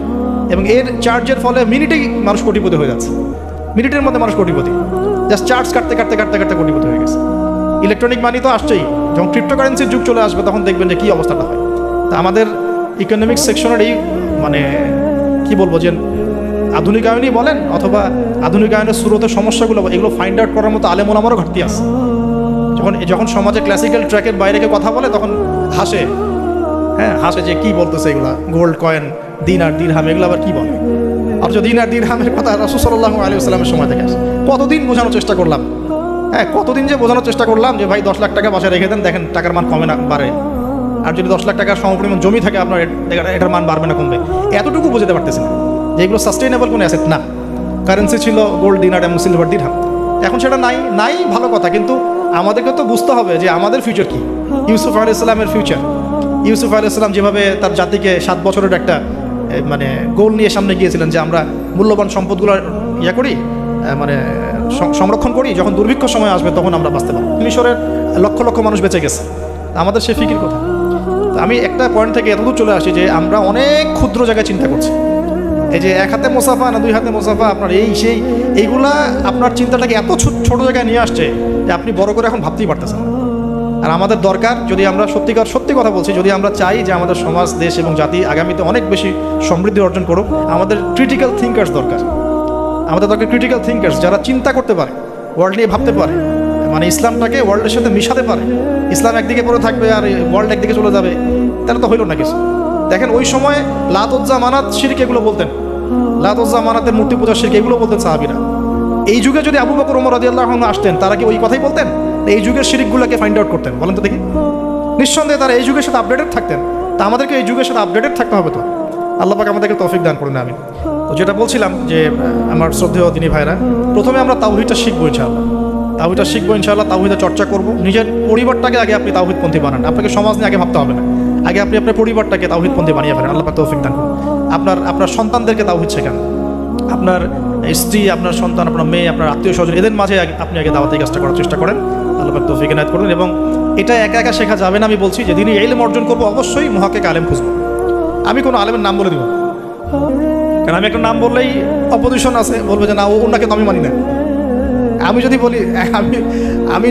এবং এর চার্জের ফলে মিনিটেই মানুষ কোটিপতি হয়ে যাচ্ছে। মিনিটের মধ্যে মানুষ কোটিপতি, জাস্ট চার্জ কাটতে কোটিপতি হয়ে গেছে। ইলেকট্রনিক মানি তো আসছেই, যখন ক্রিপ্টোকারেন্সির যুগ চলে আসবে তখন দেখবেন যে কী অবস্থাটা হয়। তা আমাদের ইকোনমিক্স সেকশনের এই মানে কি বলবো, যে আধুনিকায়নই বলেন অথবা আধুনিকায়নের শুরুতে সমস্যাগুলো, এগুলো ফাইন্ড আউট করার মতো আলেম ওলামারও ঘাটতি আছে। যখন সমাজে ক্লাসিক্যাল ট্র্যাকের বাইরে কেউ কথা বলে তখন হাসে, হ্যাঁ হাসে যে কি বলতেছে এগুলা, গোল্ড কয়েন, দিনার দিরহাম, এগুলো আবার কি বলে। আর যদি দিনার দিরহামের কথা রাসূল সাল্লাল্লাহু আলাইহি ওয়াসাল্লামের সময় থেকে আসে, কতদিন বোঝানোর চেষ্টা করলাম, হ্যাঁ কতদিন যে বোঝানোর চেষ্টা করলাম যে ভাই 10 লাখ টাকা বাসায় রেখে দেন, দেখেন টাকার মান কমে না বাড়ে, আর যদি 10 লাখ টাকার সমপরিমাণ জমি থাকে আপনার এটার মান বাড়বে না কমবে, এতটুকু বুঝতে পারতেছে না যে এগুলো সাস্টেইনেবল কোনো অ্যাসেট না। কারেন্সি ছিল গোল্ড, দিনার এবং সিলভার, দিরহাম, এখন সেটা নাই ভালো কথা, কিন্তু আমাদেরকে তো বুঝতে হবে যে আমাদের ফিউচার কি। ইউসুফ আলাইহিস সালামের ফিউচার, ইউসুফ আলাইহিস সালাম যেভাবে তার জাতিকে 7 বছরের একটা মানে গোল নিয়ে সামনে গিয়েছিলেন যে আমরা মূল্যবান সম্পদগুলো করি, মানে সংরক্ষণ করি, যখন দুর্ভিক্ষ সময় আসবে তখন আমরা বাঁচতে পারবো। মিশরের লক্ষ লক্ষ মানুষ বেঁচে গেছে, আমাদের সে ফিকির কথা। তো আমি একটা পয়েন্ট থেকে এতদূর চলে আসি যে আমরা অনেক ক্ষুদ্র জায়গায় চিন্তা করছি, এই যে 1 হাতে মোসাফা না 2 হাতে মোসাফা, আপনার এইগুলা আপনার চিন্তাটাকে এত ছোট জায়গায় নিয়ে আসছে যে আপনি বড় করে এখন ভাবতেই পারতেছেন না। আর আমাদের দরকার, যদি আমরা সত্যি কথা বলছি, যদি আমরা চাই যে আমাদের সমাজ, দেশ এবং জাতি আগামীতে অনেক বেশি সমৃদ্ধি অর্জন করুক, আমাদের ক্রিটিক্যাল থিঙ্কার্স দরকার। আমাদের দরকার ক্রিটিক্যাল থিঙ্কার্স, যারা চিন্তা করতে পারে, ওয়ার্ল্ড নিয়ে ভাবতে পারে, মানে ইসলামটাকে ওয়ার্ল্ডের সাথে মিশাতে পারে। ইসলাম একদিকে পড়ে থাকবে আর ওয়ার্ল্ড একদিকে চলে যাবে, তাহলে তো হইল না কিছু। দেখেন ওই সময় লাত উজ্জা মানাত শিরক এগুলো বলতেন, লাত উজ্জা মানাতের মূর্তি পূজা শিরক এগুলো বলতেন সাহাবীরা। এই যুগে যদি আবু বকর ওমর রাদিয়াল্লাহু আনহু আসতেন, তারা কি ওই কথাই বলতেন? এই যুগের শিরকগুলোকে ফাইন্ড আউট করতেন? বলেন তো দেখি। নিঃসন্দেহে তারা এই যুগের সাথে আপডেটেড থাকতেন। তা আমাদেরকে এই যুগের সাথে আপডেটেড থাকতে হবে। তো আল্লাহ পাক আমাদেরকে তৌফিক দান করুন, আমিন। তো যেটা বলছিলাম যে আমার শ্রদ্ধেয় দিনী ভাইরা, প্রথমে আমরা তাওহীদটা শিখবো ইনশাআল্লাহ, তাওহীদটা শিখবো ইনশাআল্লাহ, তাওহীদের চর্চা করব। নিজের পরিবারটাকে আগে আপনি তাওহীদপন্থী বানান, আপনাকে সমাজ নিয়ে আগে ভাবতে হবে না, আগে আপনি আপনার পরিবারটাকে তাওহীদপন্থী বানিয়ে ফেলেন। আল্লাহ পাক তৌফিক দান করুন। আপনার সন্তানদেরকে তাওহীদ শেখান, আপনার স্ত্রী, আপনার সন্তান, আপনার মেয়ে, আপনার আত্মীয় স্বজন, এদের মাঝে আপনি আগে দাওয়াতি কাজটা করার চেষ্টা করেন। আল্লাহ পাক তৌফিক ইনায়াত করুন। এবং এটা একা একা শেখা যাবে না, আমি বলছি যে দিনই ইলম অর্জন করবো, অবশ্যই মুহাক্কিক আলেম খুঁজবো। আমি কোনো আলেমের নাম বলে দিব, কারণ আমি একটা নাম বললেই অপোজিশন আছে, বলবে যে না ওনাকে তো আমি মানি না। আমি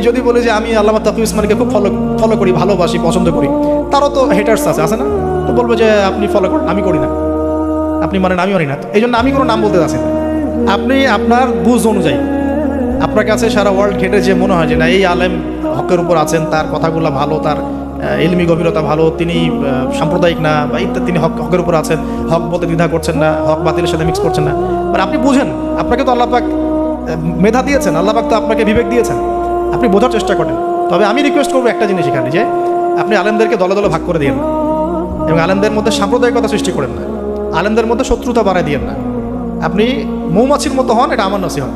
যদি বলি যে আমি আল্লামা তাকি উসমানীকে খুব ফলো করি, ভালোবাসি, পছন্দ করি, তারও তো হেটার্স আছে না? তো বলবে যে আপনি ফলো করেন, আমি করি না, আপনি মানেন, আমি মানি না। এই জন্য আমি কোনো নাম বলতে চাচ্ছি না। আপনি আপনার বুঝ অনুযায়ী, আপনার কাছে সারা ওয়ার্ল্ড ঘেটে যে মনে হয় যে না এই আলেম হকের উপর আছেন, তার কথাগুলো ভালো, তার ইলমি গভীরতা ভালো, তিনি সাম্প্রদায়িক না বা ইত্যাদি, তিনি হকের উপর আছেন, হক বলতে দ্বিধা করছেন না, হক বাতিলের সাথে মিক্স করছেন না, মানে আপনি বুঝেন, আপনাকে তো আল্লাহ পাক মেধা দিয়েছেন, আল্লাহ পাক তো আপনাকে বিবেক দিয়েছেন, আপনি বোঝার চেষ্টা করেন। তবে আমি রিকোয়েস্ট করবো একটা জিনিস এখানে, যে আপনি আলেমদেরকে দলে দলে ভাগ করে দিয়েন না, এবং আলেমদের মধ্যে সাম্প্রদায়িকতা সৃষ্টি করেন না, আলেমদের মধ্যে শত্রুতা বাড়ায় দিয়েন না। আপনি মৌমাছির মতো হন, এটা আমার নসিহত,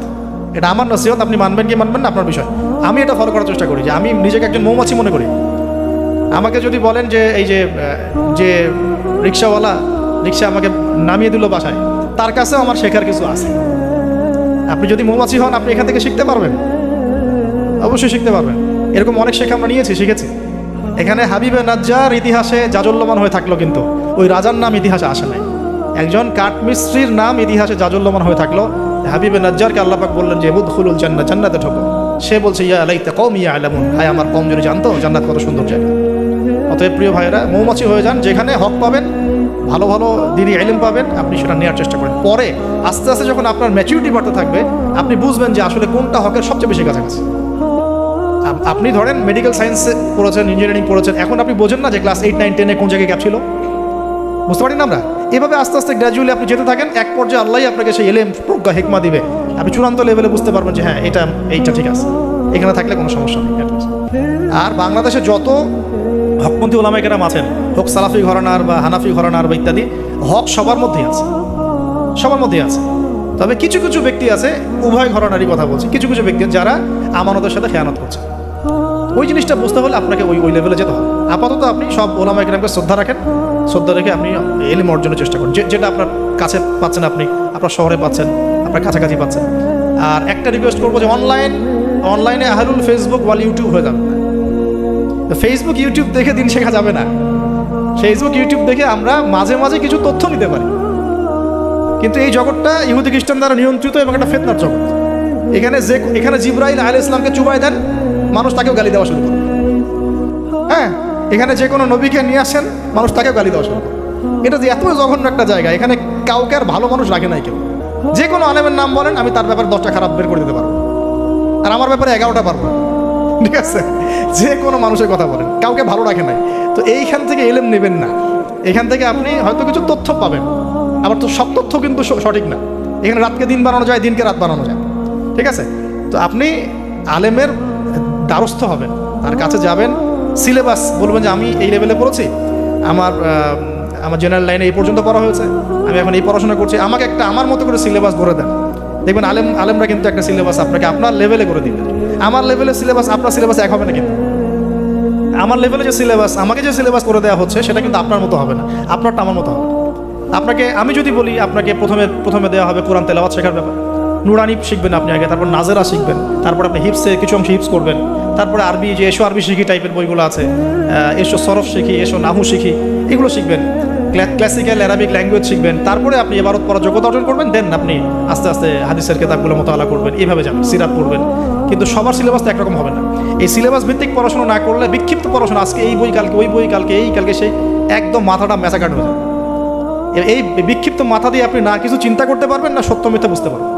এটা আমার নসিহত। আপনি মানবেন কি মানবেন না আপনার বিষয়। আমি এটা ফলো করার চেষ্টা করি, যে আমি নিজেকে একজন মৌমাছি মনে করি। আমাকে যদি বলেন যে এই যে রিক্সাওয়ালা রিক্সা আমাকে নামিয়ে দিল বাসায়, তার কাছেও আমার শেখার কিছু আছে। আপনি যদি মৌমাছি হন, আপনি এখান থেকে শিখতে পারবেন, অবশ্যই শিখতে পারবেন। এরকম অনেক শেখা আমরা শিখেছি। এখানে হাবিবে নাজ্জার ইতিহাসে জাজল্যমান হয়ে থাকলো, কিন্তু ওই রাজার নাম ইতিহাসে আসে নাই। একজন কাঠমিস্ত্রির নাম ইতিহাসে জাজল্যমান হয়ে থাকলো। হাবিবে নাজ্জারকে আল্লাহ পাক বললেন যে উদখুলুল জান্নাহ, জান্নাতে ঢোকো। সে বলছে ইয়া লাইতা কওমি ইয়ালামুন, হায় আমার কওম যদি জানতো জান্নাত কত সুন্দর জায়গা। অতএব প্রিয় ভাইরা, মৌমাছি হয়ে যান, যেখানে হক পাবেন, ভালো ভালো দিনী ইলম পাবেন, আপনি সেটা নেওয়ার চেষ্টা করেন। পরে আস্তে আস্তে যখন আপনার ম্যাচুরিটি বাড়তে থাকবে, আপনি বুঝবেন যে আসলে কোনটা হকের সবচেয়ে বেশি কাছাকাছি। আপনি ধরেন মেডিকেল সায়েন্সে পড়েছেন, ইঞ্জিনিয়ারিং পড়েছেন, এখন আপনি বোঝেন না যে ক্লাস 8, 9, 10-এ কোন জায়গায় গ্যাপ ছিল, বুঝতে পারেন না আমরা। এভাবে আস্তে আস্তে গ্র্যাজুয়ালি আপনি যেতে থাকেন, এক পর্যায়ে আল্লাহ আপনাকে সেই এলেম, প্রজ্ঞা, হিকমা দিবে, আপনি চূড়ান্ত লেভেলে বুঝতে পারবেন যে হ্যাঁ এইটা ঠিক আছে, এখানে থাকলে কোনো সমস্যা নেই। আর বাংলাদেশে যত হকপন্থী ওলামায়ে কেরাম আছেন, হোক সালাফি ঘরানার বা হানাফি ঘরানার বা ইত্যাদি, হক সবার মধ্যেই আছে, সবার মধ্যেই আছে। তবে কিছু কিছু ব্যক্তি আছে, উভয় ঘরানারই কথা বলছি, কিছু কিছু ব্যক্তি যারা আমানতের সাথে খেয়ানত করছে। ওই জিনিসটা বুঝতে হলে আপনাকে ওই লেভেলে যেতে হবে। আপাতত আপনি সব ওলামায়ে কেরামকে শ্রদ্ধা রাখেন, শ্রদ্ধা রেখে আপনি ইলম অর্জনের চেষ্টা করেন, যেটা আপনার কাছে পাচ্ছেন, আপনি আপনার শহরে পাচ্ছেন, আপনার কাছাকাছি পাচ্ছেন। আর একটা রিকোয়েস্ট করবো যে অনলাইনে আহলুল ফেসবুক ওয়াল ইউটিউব হয়ে যাবে না। ফেসবুক ইউটিউব দেখে দিন শেখা যাবে না। ফেসবুক ইউটিউব দেখে আমরা মাঝে মাঝে কিছু তথ্য নিতে পারি, কিন্তু এই জগৎটা ইহুদি খ্রিস্টান দ্বারা নিয়ন্ত্রিত এবং একটা ফিতনার জগৎ। এখানে জিবরাইল আলাইহিস সালামকে চুবাই দেন, মানুষ তাকেও গালি দেওয়া শুরু করে। হ্যাঁ, এখানে যে কোনো নবীকে নিয়ে আসেন, মানুষ তাকেও গালি দেওয়া শুরু করে। এটা যে এত জঘন্য একটা জায়গা, এখানে কাউকে আর ভালো মানুষ রাখে নাই কেউ। যে কোনো আলেমের নাম বলেন, আমি তার ব্যাপারে 10টা খারাপ বের করে দিতে পারবো, আর আমার ব্যাপারে 11টা পারবো। ঠিক আছে, যে কোনো মানুষের কথা বলেন, কাউকে ভালো রাখে নাই। তো এইখান থেকে এলেম নেবেন না। এখান থেকে আপনি হয়তো কিছু তথ্য পাবেন, আবার তো সব তথ্য কিন্তু সঠিক না। এখানে রাতকে দিন বানানো যায়, দিনকে রাত বানানো যায়, ঠিক আছে। তো আপনি আলেমের দ্বারস্থ হবেন, তার কাছে যাবেন, সিলেবাস বলবেন যে আমি এই লেভেলে পড়েছি, আমার জেনারেল লাইনে এই পর্যন্ত পড়া হয়েছে, আমি এখন এই পড়াশোনা করছি, আমাকে একটা আমার মতো করে সিলেবাস করে দেন। দেখবেন আলেমরা কিন্তু একটা সিলেবাস আপনাকে আপনার লেভেলে করে দিবে। আমার লেভেলের সিলেবাস আপনার সিলেবাস এক হবে না, কিন্তু আমার লেভেলে যে সিলেবাস, আমাকে যে সিলেবাস করে দেওয়া হচ্ছে সেটা কিন্তু আপনার মতো হবে না, আপনারটা আমার মতো হবে। আপনাকে আমি যদি বলি, আপনাকে প্রথমে দেওয়া হবে কোরআন তেলাওয়াত শেখার ব্যাপার, নুরানি শিখবেন আপনি আগে, তারপর নাজেরা শিখবেন, তারপর আপনি হিপসে কিছু অংশ হিপস করবেন, তারপরে আরবি, যে এসো আরবি শিখি টাইপের বইগুলো আছে, এসো সরফ শিখি, এসো নাহু শিখি, এগুলো শিখবেন, ক্লাসিক্যাল অ্যারাবিক ল্যাঙ্গুয়েজ শিখবেন, তারপরে আপনি এবারত পড়ার যোগ্যতা অর্জন করবেন, দেন আপনি আস্তে আস্তে হাদিসের কিতাবগুলো মোতালা করবেন, এইভাবে যাবেন, সিরাত পড়বেন। কিন্তু সবার সিলেবাস তো একরকম হবে না। এই সিলেবাস ভিত্তিক পড়াশোনা না করলে বিক্ষিপ্ত পড়াশোনা, আজকে এই বই, কালকে ওই বই, কালকে সেই, একদম মাথাটা ম্যাচাকাট হয়ে যাবে। এই বিক্ষিপ্ত মাথা দিয়ে আপনি না কিছু চিন্তা করতে পারবেন, না সত্য মিথ্যা বুঝতে পারবেন।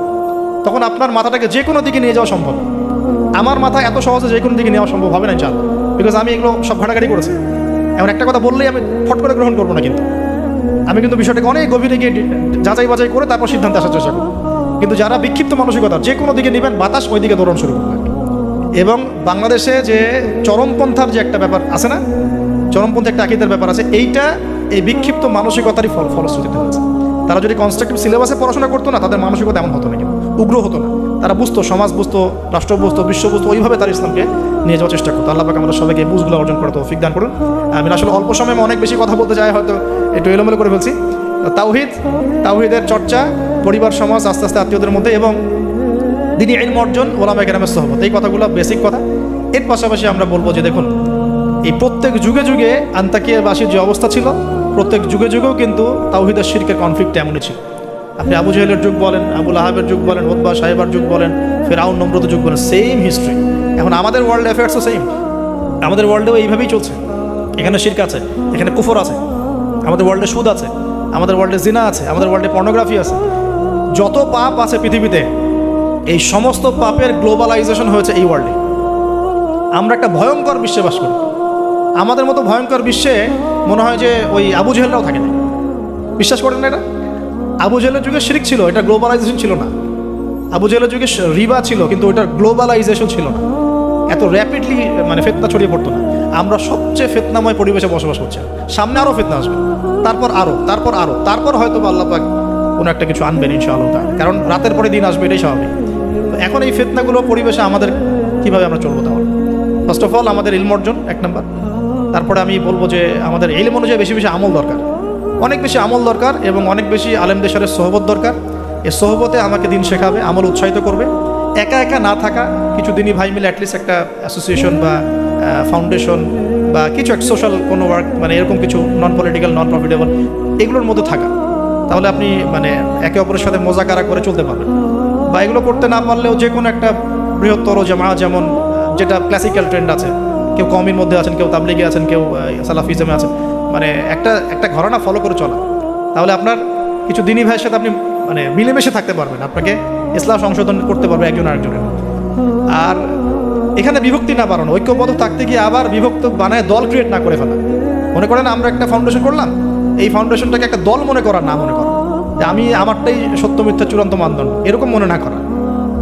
তখন আপনার মাথাটাকে যে কোনো দিকে নিয়ে যাওয়া সম্ভব। আমার মাথা এত সহজে যে কোনো দিকে নেওয়া সম্ভব হবে না ইনশাআল্লাহ, বিকজ আমি এগুলো সব ঘাটাঘাটি করেছি। এমন একটা কথা বললেই আমি ফট করে গ্রহণ করবো না, কিন্তু আমি কিন্তু বিষয়টাকে অনেক গভীরে গিয়ে যাচাই বাছাই করে তারপর সিদ্ধান্তে আসার চেষ্টা করব। কিন্তু যারা বিক্ষিপ্ত মানসিকতা, যে কোনো দিকে নেবেন, বাতাস ওই দিকে দৌড়ানো শুরু করবে। এবং বাংলাদেশে যে চরমপন্থার যে একটা ব্যাপার আছে না, চরমপন্থী একটা আকীদার ব্যাপার আছে, এইটা এই বিক্ষিপ্ত মানসিকতারই ফলশ্রুতিতে হয়েছে। তারা যদি কনস্ট্রাকটিভ সিলেবাসে পড়াশোনা করতো না, তাদের মানসিকতা এমন হতো না, কিন্তু উগ্র হতো না। তারা বুঝতো, সমাজ বুঝতো, রাষ্ট্র বুঝতো, বিশ্ব বুঝতো, ওইভাবে তারা ইসলামকে নিয়ে যাওয়ার চেষ্টা করতো। আল্লাহ পাক আমাদের সবাইকে এই বুঝগুলো অর্জন করে তৌফিক দান করুন। আমি আসলে অল্প সময়ে অনেক বেশি কথা বলতে চাই, হয়তো একটু এলোমেলো করে ফেলছি। তাওহীদের চর্চা, পরিবার, সমাজ, আস্তে আস্তে আত্মীয়দের মধ্যে, এবং দ্বীনি ইলম অর্জন, ওলামায়ে কেরামের সোহবত, এই কথাগুলো বেসিক কথা। এর পাশাপাশি আমরা বলবো যে দেখুন, এই প্রত্যেক যুগে যুগে আন্তাকিয়াবাসীর যে অবস্থা ছিল, প্রত্যেক যুগে যুগেও কিন্তু তাওহীদ আর শিরকের কনফ্লিক্ট এমনই ছিল। আপনি আবু জাহেলের যুগ বলেন, আবু লাহাবের যুগ বলেন, উতবা সাহেবার যুগ বলেন, ফেরাউন নমরুদের যুগ বলেন, সেম হিস্ট্রি। এখন আমাদের ওয়ার্ল্ড অ্যাফেয়ার্সও সেম, আমাদের ওয়ার্ল্ডেও এইভাবেই চলছে। এখানে শিরক আছে, এখানে কুফর আছে, আমাদের ওয়ার্ল্ডে সুদ আছে, আমাদের ওয়ার্ল্ডে জিনা আছে, আমাদের ওয়ার্ল্ডে পর্নোগ্রাফি আছে। যত পাপ আছে পৃথিবীতে, এই সমস্ত পাপের গ্লোবালাইজেশন হয়েছে এই ওয়ার্ল্ডে। আমরা একটা ভয়ঙ্কর বিশ্বে বাস করি। আমাদের মতো ভয়ঙ্কর বিশ্বে মনে হয় যে ওই আবু জেহেলরাও থাকে না। বিশ্বাস করেন না এটা? আবু জেহেলের যুগে শিরক ছিল, এটা গ্লোবালাইজেশন ছিল না। আবু জেহেলের যুগে রিবা ছিল, কিন্তু ওইটার গ্লোবালাইজেশন ছিল না, এত র্যাপিডলি মানে ফিতনা ছড়িয়ে পড়তো না। আমরা সবচেয়ে ফিতনাময় পরিবেশে বসবাস করছি। সামনে আরও ফিতনা আসবে, তারপর হয়তো আল্লাহ পাক কোনো একটা কিছু আনবেন ইনশাআল্লাহ, কারণ রাতের পরে দিন আসবে, এটাই স্বাভাবিক। তো এখন এই ফিতনাগুলো পরিবেশে আমাদের কীভাবে আমরা চলবো? তাহলে ফার্স্ট অফ অল আমাদের ইলম অর্জন এক নম্বর। তারপরে আমি বলবো যে আমাদের ইলম অনুযায়ী বেশি বেশি আমল দরকার, অনেক বেশি আমল দরকার, এবং অনেক বেশি আলেমদের সাথে সোহবত দরকার। এই সোহবতে আমাকে দিন শেখাবে, আমল উৎসাহিত করবে। একা একা না থাকা, কিছু দিনই ভাই মিলে অ্যাটলিস্ট একটা অ্যাসোসিয়েশন বা ফাউন্ডেশন বা কিছু এক সোশ্যাল কোনো ওয়ার্ক, মানে এরকম কিছু নন পলিটিক্যাল, নন প্রফিটেবল, এগুলোর মধ্যে থাকা। তাহলে আপনি মানে একে অপরের সাথে মোজাকারা করে চলতে পারবেন। বা এগুলো করতে না পারলেও যে কোনো একটা বৃহত্তর জামাত, যেমন যেটা ক্লাসিক্যাল ট্রেন্ড আছে, কেউ কওমির মধ্যে আছেন, কেউ তাবলিগে আছেন, কেউ সালাফিজমে আছেন, মানে একটা ঘরানা ফলো করে চলা। তাহলে আপনার কিছু দিনী ভাইয়ের সাথে আপনি মানে মিলেমিশে থাকতে পারবেন, আপনাকে ইসলাম সংশোধন করতে পারবে একজন আরেকজনের। আর এখানে বিভক্তি না বাড়ানো, ঐক্যবদ্ধ থাকতে গিয়ে আবার বিভক্ত বানায় দল ক্রিয়েট না করে ফেলা। মনে করেন আমরা একটা ফাউন্ডেশন করলাম, এই ফাউন্ডেশনটাকে একটা দল মনে করা, না মনে করা যে আমি আমারটাই সত্য মিথ্যা চূড়ান্ত মানদণ্ড, এরকম মনে না করা।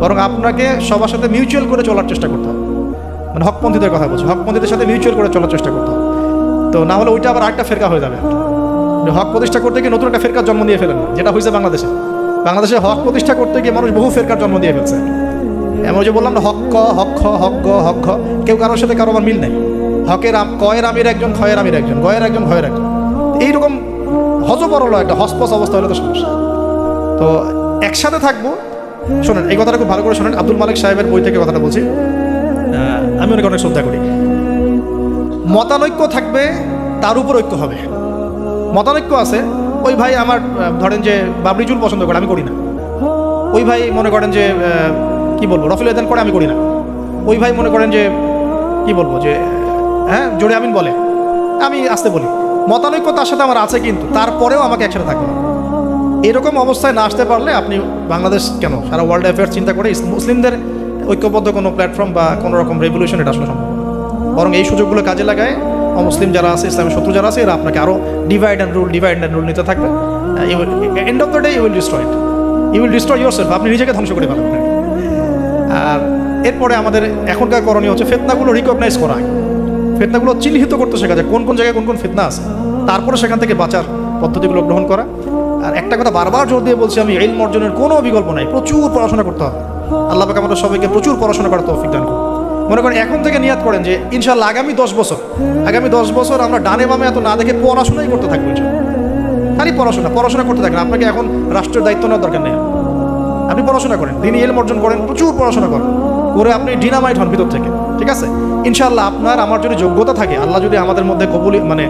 বরং আপনাকে সবার সাথে মিউচুয়াল করে চলার চেষ্টা করতে হবে। মানে হকপন্থীদের কথা বলছি, হকপন্থীদের সাথে মিউচুয়াল করে চলার চেষ্টা করতে হবে। তো না হলে ওইটা আবার আরেকটা ফেরকা হয়ে যাবে। হক প্রতিষ্ঠা করতে গিয়ে নতুন একটা ফেরকার জন্ম দিয়ে ফেলেন, যেটা হয়েছে বাংলাদেশে হক প্রতিষ্ঠা করতে গিয়ে মানুষ বহু ফেরকার জন্ম দিয়ে ফেলছে। এমন যে বললাম না, হক খ, কেউ কারোর সাথে কারো আমার মিল নেই। কয়ের আমির একজন, খয়ের আমির একজন, গয়ের একজন, ঘয়ের একজন, এইরকম হজবরল একটা হসপস অবস্থা হলে তো সমস্যা। তো একসাথে থাকবো। শোনেন, এই কথাটা খুব ভালো করে শোনেন। আব্দুল মালিক সাহেবের বই থেকে কথাটা বলছি, আমি অনেক শ্রদ্ধা করি। মতানৈক্য থাকবে, তার উপর ঐক্য হবে। মতানৈক্য আছে, ওই ভাই আমার ধরেন যে বাবরি চুল পছন্দ করে, আমি করি না। ওই ভাই মনে করেন যে কি বলবো, রফিল আদান করে, আমি করি না। ওই ভাই মনে করেন যে কি বলবো, যে হ্যাঁ জোরে আমিন বলে, আমি আসতে বলি। মতানৈক্য তার সাথে আমার আছে, কিন্তু তারপরেও আমাকে একসাথে থাকবে। এরকম অবস্থায় না আসতে পারলে আপনি বাংলাদেশ কেন, সারা ওয়ার্ল্ড অ্যাফেয়ার্স চিন্তা করে মুসলিমদের ঐক্যবদ্ধ কোনো প্ল্যাটফর্ম বা কোনো রকম রেভলিউশন এটা আসলে সম্ভব, বরং এই সুযোগগুলো কাজে লাগায় অমুসলিম যারা আছে, ইসলামের শত্রু যারা আছে, এরা আপনাকে আরও ডিভাইড অ্যান্ড রুল নিতে থাকবে। End of the day you will destroy yourself, আপনি নিজেকে ধ্বংস করে ফেলবেন। আর এরপরে আমাদের এখনকার করণীয় হচ্ছে ফিতনাগুলো রিকগনাইজ করা, ফিতনাগুলো চিহ্নিত করতে শেখা যায়, কোন কোন জায়গায় কোন কোন ফিতনা আছে, তারপরে সেখান থেকে বাঁচার পদ্ধতিগুলো গ্রহণ করা। আর একটা কথা বারবার জোর দিয়ে বলছি আমি, ইলম অর্জনের কোনো বিকল্প নাই, প্রচুর পড়াশোনা করতে হবে। আল্লাহ পাক আমাদের সবাইকে প্রচুর পড়াশোনা করার তৌফিক দান করুন। মনে করেন এখন থেকে নিয়াত করেন যে ইনশাআল্লাহ আগামী 10 বছর আমরা ডানে বামে এত না দেখে পড়াশোনাই করতে থাকবো, খালি পড়াশোনা করতে থাকেন। আপনাকে এখন রাষ্ট্রের দায়িত্ব নেওয়ার দরকার নেই, আপনি পড়াশোনা করেন, দিনই ইলম অর্জন করেন, প্রচুর পড়াশোনা করেন, করে আপনি ডিনামাইট হন ভিতর থেকে, ঠিক আছে? ইনশাআল্লাহ আপনার আমার যদি যোগ্যতা থাকে, আল্লাহ যদি আমাদের মধ্যে কবুলি মানে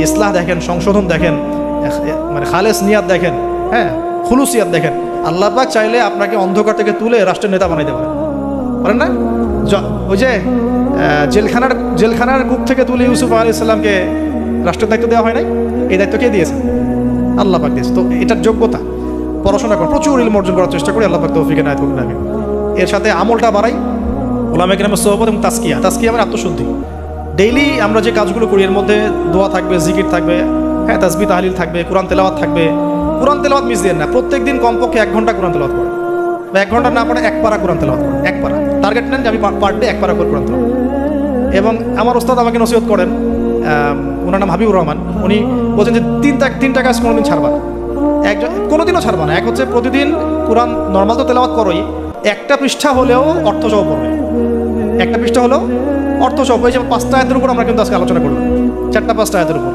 ইসলাহ দেখেন, সংশোধন দেখেন, মানে খালেস নিয়াত দেখেন, হ্যাঁ খুলুসিয়াত দেখেন, আল্লাহ পাক চাইলে আপনাকে অন্ধকার থেকে তুলে রাষ্ট্রের নেতা বানাইতে পারেন না? ওই যে জেলখানার কূপ থেকে তুলে ইউসুফ আলাইহিস সালামকে রাষ্ট্রের দায়িত্ব দেওয়া হয় নাই? এই দায়িত্ব কে দিয়েছে? আল্লাহ পাক দিয়েছে। তো এটার যোগ্যতা, পড়াশোনা করা, প্রচুর ইলম অর্জন করার চেষ্টা করি, আল্লাহ পাক তৌফিক এনায়েত করুন। আমিন। এর সাথে আমলটা বাড়াই, উলামায়ে কেরামের সোহবত এবং তাসকিয়া মানে আত্মশুদ্ধি। ডেইলি আমরা যে কাজগুলো করি এর মধ্যে দোয়া থাকবে, জিকির থাকবে, হ্যাঁ তাসবিহ তাহলিল থাকবে, কোরআন তেলাওয়াত থাকবে। কোরআন তেলাওয়াত মিস দিয়েন না, প্রত্যেক দিন কমপক্ষে 1 ঘন্টা কোরআন তেলাওয়াত করেন, বা 1 ঘন্টা না পড়ে 1 পারা কোরআন তেলাওয়াত করেন, 1 পারা টার্গেট নেন যে আমি পার ডে 1 পারা করে কোরআন তেলাওয়াত। এবং আমার ওস্তাদ আমাকে নসিহত করেন, ওনার নাম হাবিবুর রহমান, উনি বলছেন যে তিনটা কাজ কোনোদিন ছাড়বা না, কোনোদিনও ছাড়বা না। এক হচ্ছে প্রতিদিন কোরআন নর্মাল তো তেলাওয়াত করোই, একটা পৃষ্ঠা হলেও অর্থসহ পড়বে, একটা পৃষ্ঠা হলেও অর্থসহ। এই যে 5টা আয়াতের উপর আমরা কিন্তু আজকে আলোচনা করলাম, 4-5টা আয়াতের উপর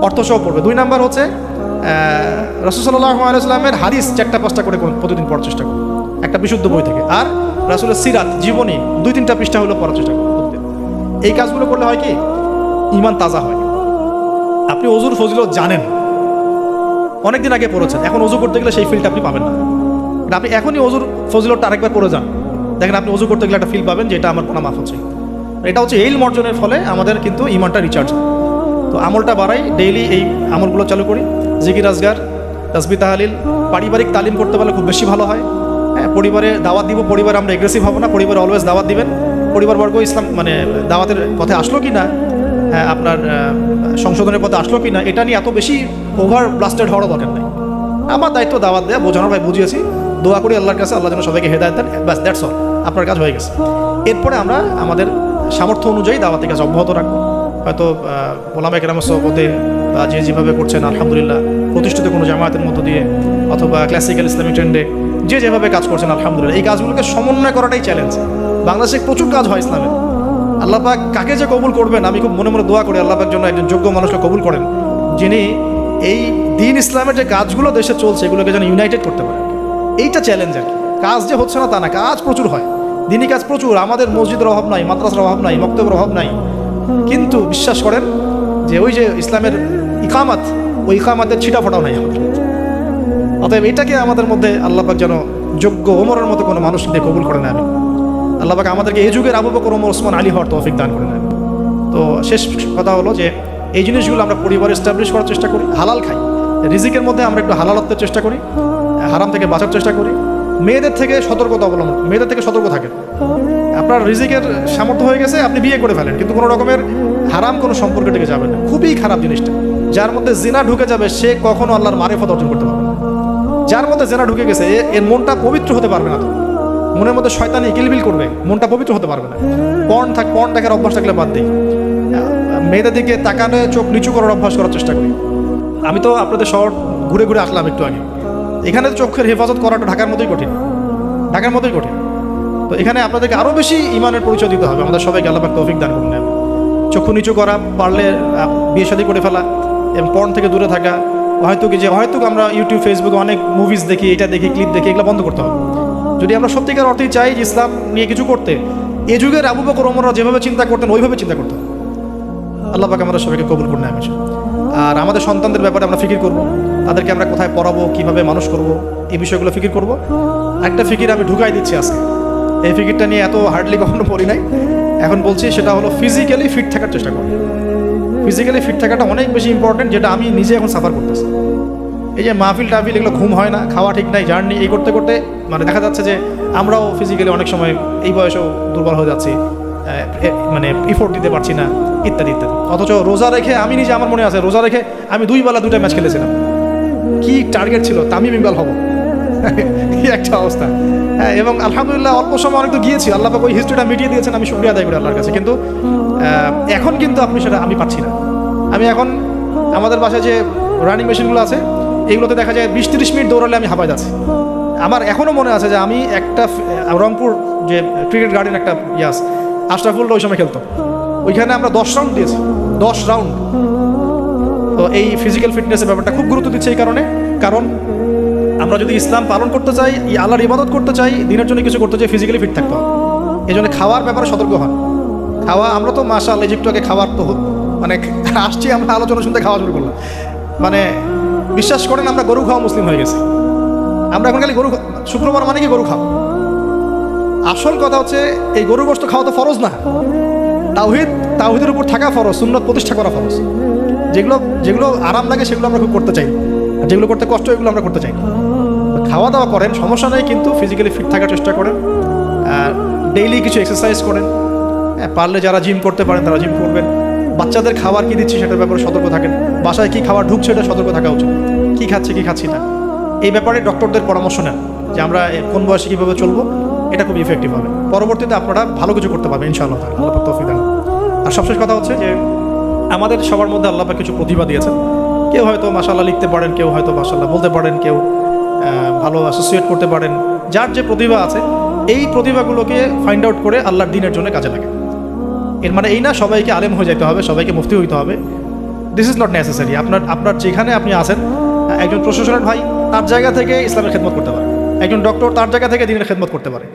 অর্থসহ পড়বে। 2 নাম্বার হচ্ছে রাসূল সাল্লাল্লাহু আলাইহি ওয়াসাল্লামের হাদিস 4-5টা করে প্রতিদিন পড়ার চেষ্টা করুন, একটা বিশুদ্ধ বই থেকে। আর রাসূলের সিরাত জীবনী 2-3টা পৃষ্ঠা হলেও পড়ার চেষ্টা করুন প্রতিদিন। এই কাজগুলো করলে হয় কি, ঈমান তাজা হয়। আপনি ওযুর ফজিলত জানেন, অনেকদিন আগে পড়েছেন, এখন ওযু করতে গেলে সেই ফিলটা আপনি পাবেন না। আপনি এখনই ওযুর ফজিলতটা আরেকবার পড়ে যান, দেখেন আপনি ওযু করতে গেলে একটা ফিল পাবেন যে এটা আমার গুনাহ মাফ হচ্ছে। এটা হচ্ছে ইলম অর্জনের ফলে আমাদের কিন্তু ঈমানটা রিচার্জ হয়। তো আমলটা বাড়াই, ডেইলি এই আমলগুলো চালু করি, জিকির আজগার, তাসবিহ তাহলিল। পারিবারিক তালিম করতে পারলে খুব বেশি ভালো হয়। হ্যাঁ, পরিবারে দাওয়াত দিব, পরিবারে আমরা এগ্রেসিভ হব না, পরিবারে অলওয়েজ দাওয়াত দিবেন। পরিবারবর্গ ইসলাম মানে দাওয়াতের পথে আসলো কি না, হ্যাঁ আপনার সংশোধনের পথে আসলো কি না, এটা নিয়ে এত বেশি ওভার ব্লাস্টেড হওয়ার দরকার নেই। আমার দায়িত্ব দাওয়াত দেওয়া, বোঝানো, ভাই বুঝিয়েছি, দোয়া করি আল্লাহর কাছে, আল্লাহ যেন সবাইকে হেদায়েত দেন, ব্যাস দ্যাটস অল, আপনার কাজ হয়ে গেছে। এরপরে আমরা আমাদের সামর্থ্য অনুযায়ী দাওয়াতের কাজ অব্যাহত রাখবো। হয়তো ওলামায়ে কেরামের সোহবতে বা যে যেভাবে করছেন আলহামদুলিল্লাহ, প্রতিষ্ঠিত কোনো জামায়াতের মধ্য দিয়ে অথবা ক্লাসিক্যাল ইসলামিক ট্রেন্ডে যে যেভাবে কাজ করছেন আলহামদুলিল্লাহ, এই কাজগুলোকে সমন্বয় করাটাই চ্যালেঞ্জ। বাংলাদেশে প্রচুর কাজ হয় ইসলামে, আল্লাহ পাক কাকে যে কবুল করবেন, আমি খুব মনে মনে দোয়া করি আল্লাহ পাক যেন একজন যোগ্য মানুষকে কবুল করেন, যিনি এই দ্বীন ইসলামের যে কাজগুলো দেশে চলছে এগুলোকে যেন ইউনাইটেড করতে পারেন। এইটা চ্যালেঞ্জ আর কি। কাজ যে হচ্ছে না তা না, কাজ প্রচুর হয়, দিনই কাজ প্রচুর। আমাদের মসজিদের অভাব নাই, মাদ্রাসার অভাব নাই, মক্তবের অভাব নাই, কিন্তু বিশ্বাস করেন যে ওই যে ইসলামের ইকামাত, ওই ইকামাতের ছিটাফোটাও নাই আমাদের। অতএব এটাকে আমাদের মধ্যে আল্লাহ পাক যেন যোগ্য ওমরের মতো কোনো মানুষ দিয়ে কবুল করে নেন। আল্লাহ পাক আমাদেরকে এই যুগের আবু বকর, ওমর, ওসমান, আলী হওয়ার তৌফিক দান করে নেন। তো শেষ কথা হলো যে এই জিনিসগুলো আমরা পরিবারে এস্টাবলিশ করার চেষ্টা করি, হালাল খাই, রিজিকের মধ্যে আমরা একটু হালালত্বের চেষ্টা করি, হারাম থেকে বাঁচার চেষ্টা করি। মেয়েদের থেকে সতর্কতা অবলম্বন, মেয়েদের থেকে সতর্ক থাকেন। আপনার রিজিকের সামর্থ্য হয়ে গেছে, আপনি বিয়ে করে ফেলেন, কিন্তু কোনো রকমের হারাম কোনো সম্পর্কে টিকে যাবেন না। খুবই খারাপ জিনিসটা। যার মধ্যে জিনা ঢুকে যাবে সে কখনো আল্লাহর মারিফত অর্জন করতে পারবে না। যার মধ্যে জিনা ঢুকে গেছে এর মনটা পবিত্র হতে পারবে না, তো মনের মধ্যে শয়তানি কিলবিল করবে, মনটা পবিত্র হতে পারবে না। পর্ন দেখার অভ্যাস থাকলে বাদ দিই, মেয়েদের দিকে তাকানো, চোখ নিচু করার অভ্যাস করার চেষ্টা করি। আমি তো আপনাদের শহর ঘুরে ঘুরে আসলাম একটু আগে, এখানে চোখের হেফাজত করাটা ঢাকার মতোই কঠিন, ঢাকার মতোই কঠিন। তো এখানে আপনাদেরকে আরও বেশি ইমানের পরিচয় দিতে হবে। আমাদের সবাইকে আল্লাহ পাক তৌফিক দান করুন। চক্ষু নিচু করা, পারলে বিয়ে শাদী করে ফেলা এবং পর্ন থেকে দূরে থাকা। হয়তো আমরা ইউটিউব, ফেসবুকে অনেক মুভিজ দেখি, এটা দেখি, ক্লিপ দেখি, এগুলো বন্ধ করতে হবে। যদি আমরা সত্যিকার অর্থেই চাই যে ইসলাম নিয়ে কিছু করতে, এ যুগের আবু বকর, ওমররা যেভাবে চিন্তা করতেন ওইভাবে চিন্তা করতে হবে। আল্লাহ পাক আমাদের সবাইকে কবুল করুন। আর আমাদের সন্তানদের ব্যাপারে আমরা ফিকির করব, তাদেরকে আমরা কোথায় পড়াবো, কীভাবে মানুষ করব, এই বিষয়গুলো ফিকির করব। একটা ফিকির আমি ঢুকাই দিচ্ছি আজকে, এই ফিকিরটা নিয়ে এত হার্ডলি কখনো পড়ি নাই, এখন বলছি, সেটা হলো ফিজিক্যালি ফিট থাকার চেষ্টা করব। ফিজিক্যালি ফিট থাকাটা অনেক বেশি ইম্পর্টেন্ট, যেটা আমি নিজে এখন সাফার করতেছি। এই যে মাহফিল টাহফিল এগুলো ঘুম হয় না, খাওয়া ঠিক নাই, জার্নি এই করতে করতে মানে দেখা যাচ্ছে যে আমরাও ফিজিক্যালি অনেক সময় এই বয়সেও দুর্বল হয়ে যাচ্ছি, মানে ইফোর্ট দিতে পারছি না, ইত্যাদি ইত্যাদি। অথচ রোজা রেখে আমি নিজে, আমার মনে আছে রোজা রেখে আমি 2 বেলা 2টা ম্যাচ খেলেছিলাম। কি টার্গেট ছিল, তামিম ইকবাল হব, কি একটা অবস্থা। হ্যাঁ, এবং আলহামদুলিল্লাহ অল্প সময় অনেক তো গিয়েছি, আল্লাহ পাক ওই হিস্ট্রিটা মিটিয়ে দিয়েছেন, আমি শুকরিয়া আদায় করি আল্লাহর কাছে। কিন্তু এখন কিন্তু আপনি সেটা আমি পাচ্ছি না। আমি এখন আমাদের বাসায় যে রানিং মেশিনগুলো আছে এগুলোতে দেখা যায় 20-30 মিনিট দৌড়ালে আমি হাঁপায় যাচ্ছি। আমার এখনও মনে আছে যে আমি একটা রংপুর যে ক্রিকেট গার্ডেন একটা ইয়াস আশরাফুল্লাহ ওই সময় খেলতো, ওইখানে আমরা 10 রাউন্ড দিয়েছি, 10 রাউন্ড। তো এই ফিজিক্যাল ফিটনেসের ব্যাপারটা খুব গুরুত্ব দিচ্ছে এই কারণ আমরা যদি ইসলাম পালন করতে চাই, আল্লাহর ইবাদত করতে চাই, দিনের জন্য কিছু করতে চাই, ফিজিক্যালি ফিট থাকতে হবে। এই জন্য খাওয়ার ব্যাপারে সতর্ক হন। খাওয়া, আমরা তো মাশাআল্লাহ ইজিপ্টকে খাওয়ার তো মানে আসছি, আমরা আলোচনা শুনতে খাওয়া শুরু করলাম। মানে বিশ্বাস করেন আমরা গরু খাওয়া মুসলিম হয়ে গেছি। আমরা এখন খালি গরু, শুক্রবার মানে কি গরু খাও। আসল কথা হচ্ছে এই গরু গোশত খাওয়া তো ফরজ না, তাওহীদের উপর থাকা ফরজ, সুন্নাত প্রতিষ্ঠা করা ফরজ। যেগুলো আরাম লাগে সেগুলো আমরা খুব করতে চাই, আর যেগুলো করতে কষ্ট এগুলো আমরা করতে চাই। খাওয়া দাওয়া করেন, সমস্যা নেই, কিন্তু ফিজিক্যালি ফিট থাকার চেষ্টা করেন, ডেইলি কিছু এক্সারসাইজ করেন। পারলে যারা জিম করতে পারেন তারা জিম করবেন। বাচ্চাদের খাবার কি দিচ্ছি সেটার ব্যাপারে সতর্ক থাকেন। বাসায় কি খাবার ঢুকছে এটা সতর্ক থাকা উচিত, কি খাচ্ছে কি খাচ্ছি না। এই ব্যাপারে ডক্টরদের পরামর্শ নেন যে আমরা কোন বয়সে কীভাবে চলবো, এটা খুব ইফেক্টিভ হবে। পরবর্তীতে আপনারা ভালো কিছু করতে পারবেন ইনশাআল্লাহ, আল্লাহ পাক তৌফিক দান। আর সবশেষ কথা হচ্ছে যে আমাদের সবার মধ্যে আল্লাহ পাক কিছু প্রতিভা দিয়েছেন। কেউ হয়তো মাশাআল্লাহ লিখতে পারেন, কেউ হয়তো মাশাআল্লাহ বলতে পারেন, কেউ ভালো অ্যাসোসিয়েট করতে পারেন। যার যে প্রতিভা আছে এই প্রতিভাগুলোকে ফাইন্ড আউট করে আল্লাহর দ্বীনের জন্য কাজে লাগে। এর মানে এই না সবাইকে আলেম হয়ে যেতে হবে, সবাইকে মুফতি হইতে হবে। This is not necessary. আপনার যেখানে আপনি আছেন, একজন প্রশাসনের ভাই তার জায়গা থেকে ইসলামের খেদমত করতে পারে, একজন ডক্টর তার জায়গা থেকে দ্বীনের খেদমত করতে পারে।